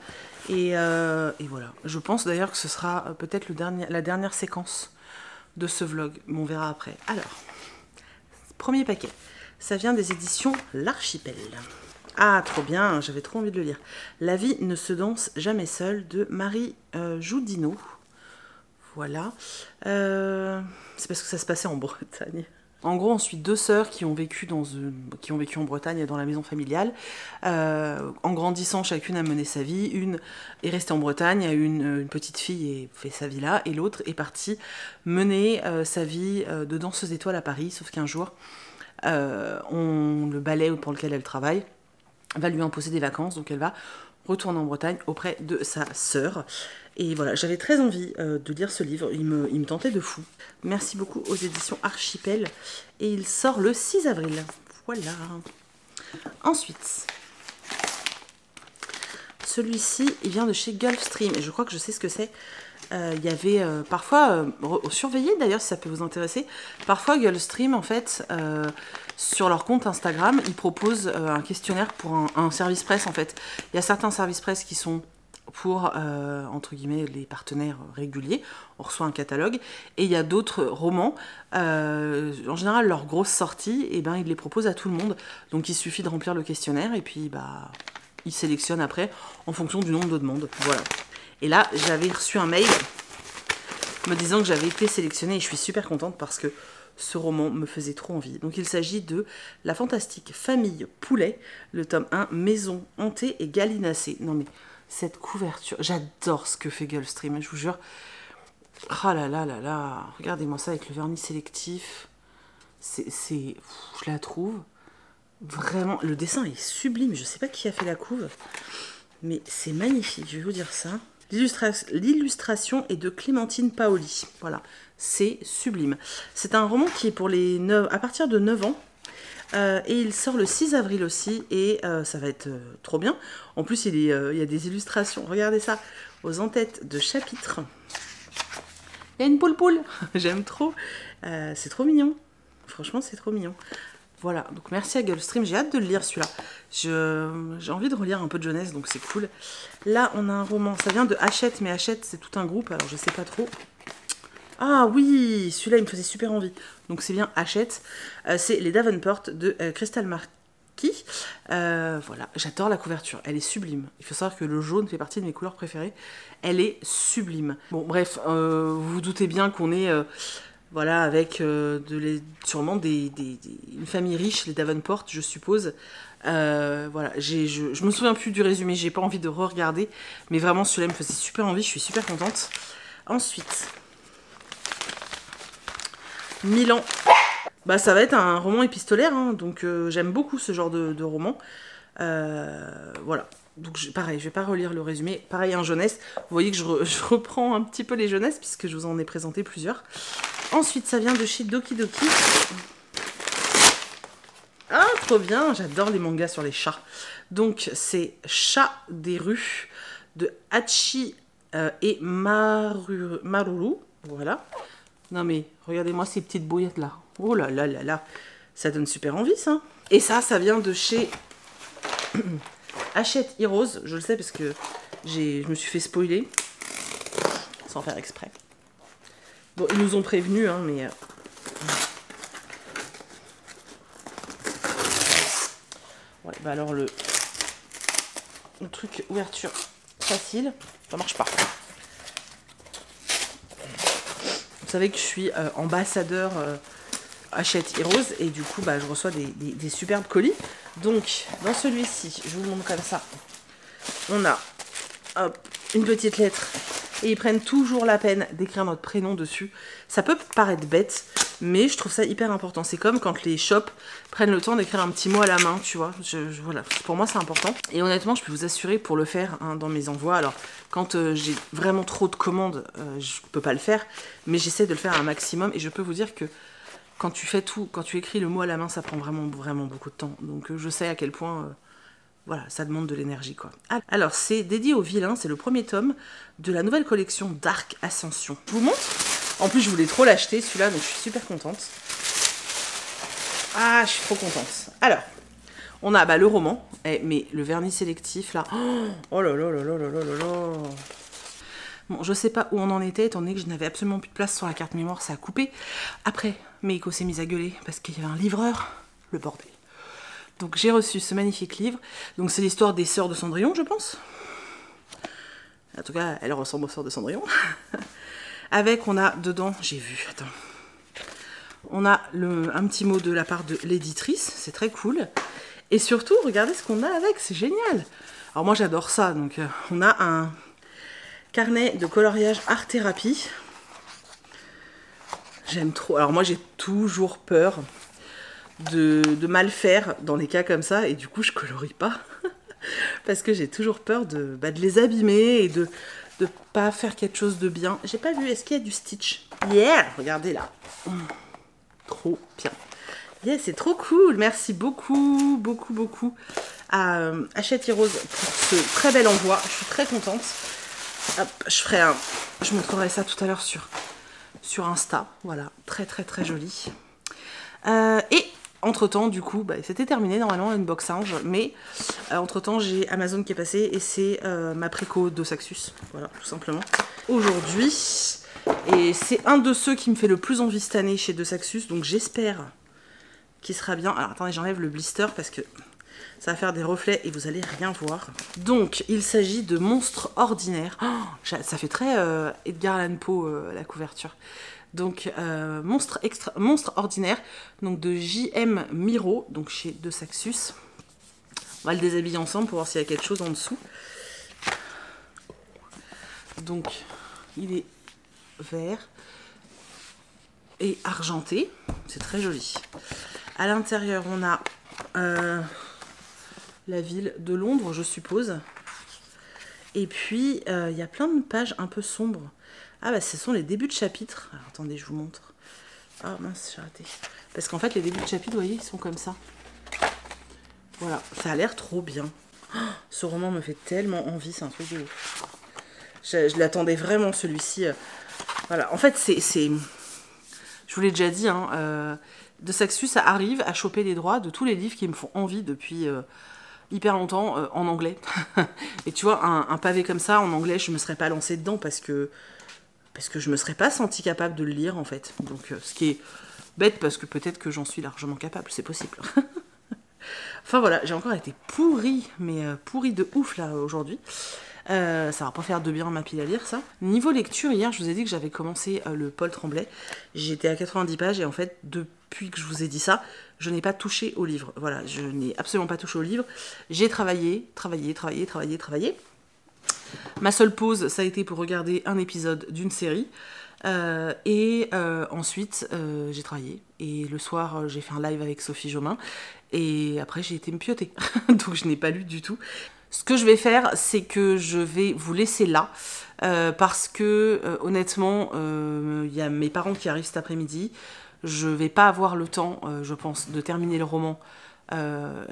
Et voilà. Je pense d'ailleurs que ce sera peut-être la dernière séquence de ce vlog. Mais on verra après. Alors, premier paquet. Ça vient des éditions L'Archipel. Ah, trop bien. J'avais trop envie de le lire. La vie ne se danse jamais seule de Marie Joudino. Voilà. C'est parce que ça se passait en Bretagne. En gros, on suit deux sœurs qui ont vécu en Bretagne dans la maison familiale. En grandissant, chacune a mené sa vie. Une est restée en Bretagne, a eu une petite fille et fait sa vie là. Et l'autre est partie mener sa vie de danseuse étoile à Paris. Sauf qu'un jour, le ballet pour lequel elle travaille va lui imposer des vacances. Donc elle va retourner en Bretagne auprès de sa sœur. Et voilà, j'avais très envie de lire ce livre, il me tentait de fou. Merci beaucoup aux éditions Archipel, et il sort le 6 avril. Voilà. Ensuite, celui-ci, il vient de chez Gulfstream, et je crois que je sais ce que c'est. Il y avait parfois, surveillez d'ailleurs si ça peut vous intéresser, parfois Gulfstream, en fait, sur leur compte Instagram, ils proposent un questionnaire pour un service presse, en fait. Il y a certains services presse qui sont pour, entre guillemets, les partenaires réguliers. On reçoit un catalogue. Et il y a d'autres romans. En général, leurs grosses sorties, eh ben, ils les proposent à tout le monde. Donc, il suffit de remplir le questionnaire et puis, bah, ils sélectionnent après en fonction du nombre de demandes. Voilà. Et là, j'avais reçu un mail me disant que j'avais été sélectionnée et je suis super contente parce que ce roman me faisait trop envie. Donc, il s'agit de La fantastique famille Poulet, le tome 1, Maison hantée et gallinacée. Non, mais cette couverture, j'adore ce que fait Gulfstream, je vous jure. Ah là là là là, regardez-moi ça avec le vernis sélectif. Je la trouve vraiment, le dessin est sublime. Je sais pas qui a fait la couve, mais c'est magnifique, je vais vous dire ça. L'illustration est de Clémentine Paoli. Voilà, c'est sublime. C'est un roman qui est pour à partir de 9 ans. Et il sort le 6 avril aussi, et ça va être trop bien. En plus, il y a des illustrations, regardez ça, aux en-têtes de chapitres. Il y a une poule, j'aime trop. C'est trop mignon, franchement, c'est trop mignon. Voilà, donc merci à Gulfstream, j'ai hâte de le lire celui-là. J'ai envie de relire un peu de jeunesse, donc c'est cool. Là, on a un roman, ça vient de Hachette, mais Hachette, c'est tout un groupe, alors je sais pas trop. Ah oui, celui-là, il me faisait super envie. Donc c'est bien Hachette. C'est Les Davenport de Crystal Marquis. Voilà, j'adore la couverture. Elle est sublime. Il faut savoir que le jaune fait partie de mes couleurs préférées. Elle est sublime. Bon, bref, vous vous doutez bien qu'on est... voilà, avec sûrement une famille riche, les Davenport, je suppose. Voilà, je me souviens plus du résumé, j'ai pas envie de re-regarder. Mais vraiment, celui-là me faisait super envie, je suis super contente. Ensuite... Milan, bah, ça va être un roman épistolaire, hein, donc j'aime beaucoup ce genre de roman. Voilà, donc pareil, je vais pas relire le résumé. Pareil, un jeunesse, vous voyez que je reprends un petit peu les jeunesses, puisque je vous en ai présenté plusieurs. Ensuite, ça vient de chez Doki Doki. Ah, trop bien, j'adore les mangas sur les chats. Donc, c'est Chat des rues de Hachi et Maruru, voilà. Non mais, regardez-moi ces petites bouillettes là. Oh là là là là, ça donne super envie ça. Et ça vient de chez Hachette Heroes, je le sais parce que je me suis fait spoiler, sans faire exprès. Bon, ils nous ont prévenus, hein, mais... Ouais, bah alors le truc ouverture facile, ça marche pas. Vous savez que je suis ambassadeur Hachette Heroes et du coup bah, je reçois des superbes colis. Donc dans celui-ci, je vous le montre comme ça, on a hop, une petite lettre et ils prennent toujours la peine d'écrire notre prénom dessus. Ça peut paraître bête, mais je trouve ça hyper important. C'est comme quand les shops prennent le temps d'écrire un petit mot à la main, tu vois. Voilà, pour moi c'est important. Et honnêtement, je peux vous assurer pour le faire hein, dans mes envois. Alors, quand j'ai vraiment trop de commandes, je peux pas le faire, mais j'essaie de le faire un maximum. Et je peux vous dire que quand tu fais tout, quand tu écris le mot à la main, ça prend vraiment beaucoup de temps. Donc je sais à quel point... voilà, ça demande de l'énergie, quoi. Alors, c'est dédié aux vilains, c'est le premier tome de la nouvelle collection Dark Ascension. Je vous montre. En plus, je voulais trop l'acheter, celui-là, donc je suis super contente. Ah, je suis trop contente. Alors, on a le roman, mais le vernis sélectif, là... Oh là là là là là là là là. Bon, je sais pas où on en était, étant donné que je n'avais absolument plus de place sur la carte mémoire, ça a coupé. Après, Meiko s'est mise à gueuler, parce qu'il y avait un livreur. Le bordel. Donc j'ai reçu ce magnifique livre. Donc c'est l'histoire des sœurs de Cendrillon, je pense. En tout cas, elle ressemble aux sœurs de Cendrillon. Avec, on a dedans, j'ai vu, attends. On a un petit mot de la part de l'éditrice, c'est très cool. Et surtout, regardez ce qu'on a avec, c'est génial. Alors moi j'adore ça, donc on a un carnet de coloriage art thérapie. J'aime trop. Alors moi j'ai toujours peur de mal faire dans les cas comme ça et du coup je colorie pas parce que j'ai toujours peur de les abîmer et de pas faire quelque chose de bien. J'ai pas vu, est-ce qu'il y a du Stitch? Yeah, regardez là. Trop bien. Yeah, c'est trop cool. Merci beaucoup à Hachette Heroes pour ce très bel envoi. Je suis très contente. Hop, je montrerai ça tout à l'heure sur Insta. Voilà, très joli. Et entre-temps, du coup, c'était terminé normalement l'unboxing, mais entre-temps, j'ai Amazon qui est passé et c'est ma préco de Saxus, voilà, tout simplement. Aujourd'hui, et c'est un de ceux qui me fait le plus envie cette année chez De Saxus, donc j'espère qu'il sera bien. Alors attendez, j'enlève le blister parce que ça va faire des reflets et vous allez rien voir. Donc, il s'agit de Monstres Ordinaires. Oh, ça fait très Edgar Allan Poe, la couverture. Donc, Monstre Ordinaire, donc de J.M. Miro, donc chez De Saxus. On va le déshabiller ensemble pour voir s'il y a quelque chose en dessous. Donc, il est vert et argenté. C'est très joli. À l'intérieur, on a la ville de Londres, je suppose. Et puis, il y a plein de pages un peu sombres. Ah bah ce sont les débuts de chapitre. Alors, attendez, je vous montre. Ah mince, j'ai raté. Parce qu'en fait, les débuts de chapitre, vous voyez, ils sont comme ça. Voilà, ça a l'air trop bien. Oh, ce roman me fait tellement envie, c'est un truc de ouf. Je l'attendais vraiment, celui-ci. Voilà, en fait, c'est... Je vous l'ai déjà dit, hein, De Saxus, ça arrive à choper les droits de tous les livres qui me font envie depuis... hyper longtemps en anglais. Et tu vois, un pavé comme ça, en anglais, je me serais pas lancée dedans parce que je me serais pas sentie capable de le lire, en fait. Donc, ce qui est bête, parce que peut-être que j'en suis largement capable, c'est possible. Enfin, voilà, j'ai encore été pourrie, mais pourrie de ouf, là, aujourd'hui. Ça va pas faire de bien à ma pile à lire, ça. Niveau lecture, hier, je vous ai dit que j'avais commencé le Paul Tremblay. J'étais à 90 pages, et en fait, depuis que je vous ai dit ça, je n'ai pas touché au livre. Voilà, je n'ai absolument pas touché au livre. J'ai travaillé. Ma seule pause, ça a été pour regarder un épisode d'une série. Ensuite, j'ai travaillé. Et le soir, j'ai fait un live avec Sophie Jomain. Et après, j'ai été me pioter. Donc, je n'ai pas lu du tout. Ce que je vais faire, c'est que je vais vous laisser là. Parce que, honnêtement, il y a mes parents qui arrivent cet après-midi. Je vais pas avoir le temps, je pense, de terminer le roman,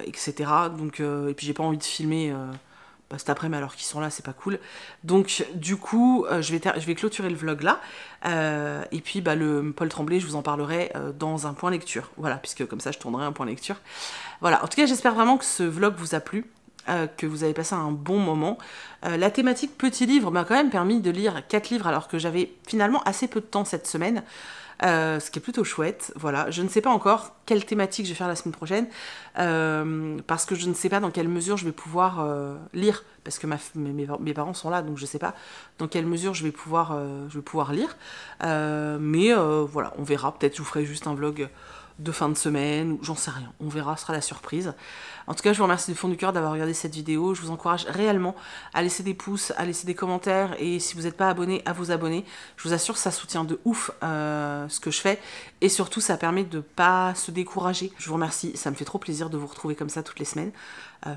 etc. Donc, et puis, j'ai pas envie de filmer... cet après-midi alors qu'ils sont là, c'est pas cool. Donc du coup, je vais clôturer le vlog là. Et puis le Paul Tremblay, je vous en parlerai dans un point lecture. Voilà, puisque comme ça je tournerai un point lecture. Voilà, en tout cas j'espère vraiment que ce vlog vous a plu. Que vous avez passé un bon moment. La thématique petit livre m'a quand même permis de lire 4 livres alors que j'avais finalement assez peu de temps cette semaine. Ce qui est plutôt chouette, voilà. Je ne sais pas encore quelle thématique je vais faire la semaine prochaine, parce que je ne sais pas dans quelle mesure je vais pouvoir lire, parce que mes parents sont là, donc je ne sais pas dans quelle mesure je vais pouvoir lire. Mais voilà, on verra, peut-être je vous ferai juste un vlog de fin de semaine, ou j'en sais rien, on verra, ce sera la surprise. En tout cas, je vous remercie du fond du cœur d'avoir regardé cette vidéo, je vous encourage réellement à laisser des pouces, à laisser des commentaires, et si vous n'êtes pas abonné, à vous abonner. Je vous assure, ça soutient de ouf ce que je fais, et surtout, ça permet de ne pas se décourager. Je vous remercie, ça me fait trop plaisir de vous retrouver comme ça toutes les semaines.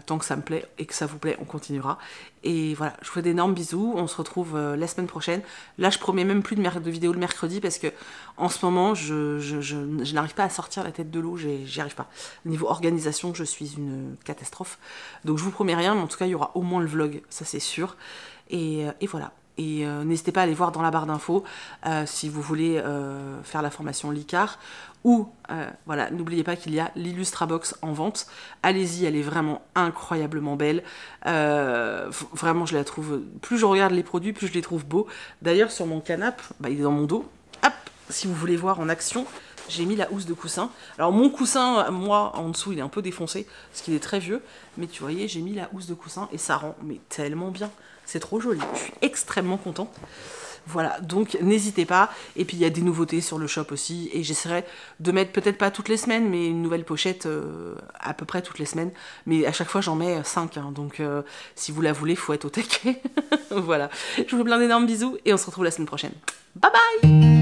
Tant que ça me plaît et que ça vous plaît, on continuera. Et voilà, je vous fais d'énormes bisous, on se retrouve la semaine prochaine. Là, je promets même plus de vidéo le mercredi parce que en ce moment, je n'arrive pas à sortir la tête de l'eau, j'y arrive pas. Au niveau organisation, je suis une catastrophe. Donc je vous promets rien, mais en tout cas, il y aura au moins le vlog, ça c'est sûr. Et voilà. Et n'hésitez pas à aller voir dans la barre d'infos si vous voulez faire la formation Licard. Ou, voilà, n'oubliez pas qu'il y a l'Illustrabox en vente. Allez-y, elle est vraiment incroyablement belle. Vraiment, je la trouve... Plus je regarde les produits, plus je les trouve beaux. D'ailleurs, sur mon canapé, il est dans mon dos. Hop, si vous voulez voir en action, j'ai mis la housse de coussin. Alors, mon coussin, moi, en dessous, il est un peu défoncé, parce qu'il est très vieux. Mais tu voyez, j'ai mis la housse de coussin et ça rend mais tellement bien. C'est trop joli. Je suis extrêmement contente. Voilà, donc n'hésitez pas. Et puis il y a des nouveautés sur le shop aussi. Et j'essaierai de mettre peut-être pas toutes les semaines, mais une nouvelle pochette à peu près toutes les semaines. Mais à chaque fois j'en mets 5. Hein, donc si vous la voulez, faut être au taquet. Voilà. Je vous fais plein d'énormes bisous et on se retrouve la semaine prochaine. Bye bye!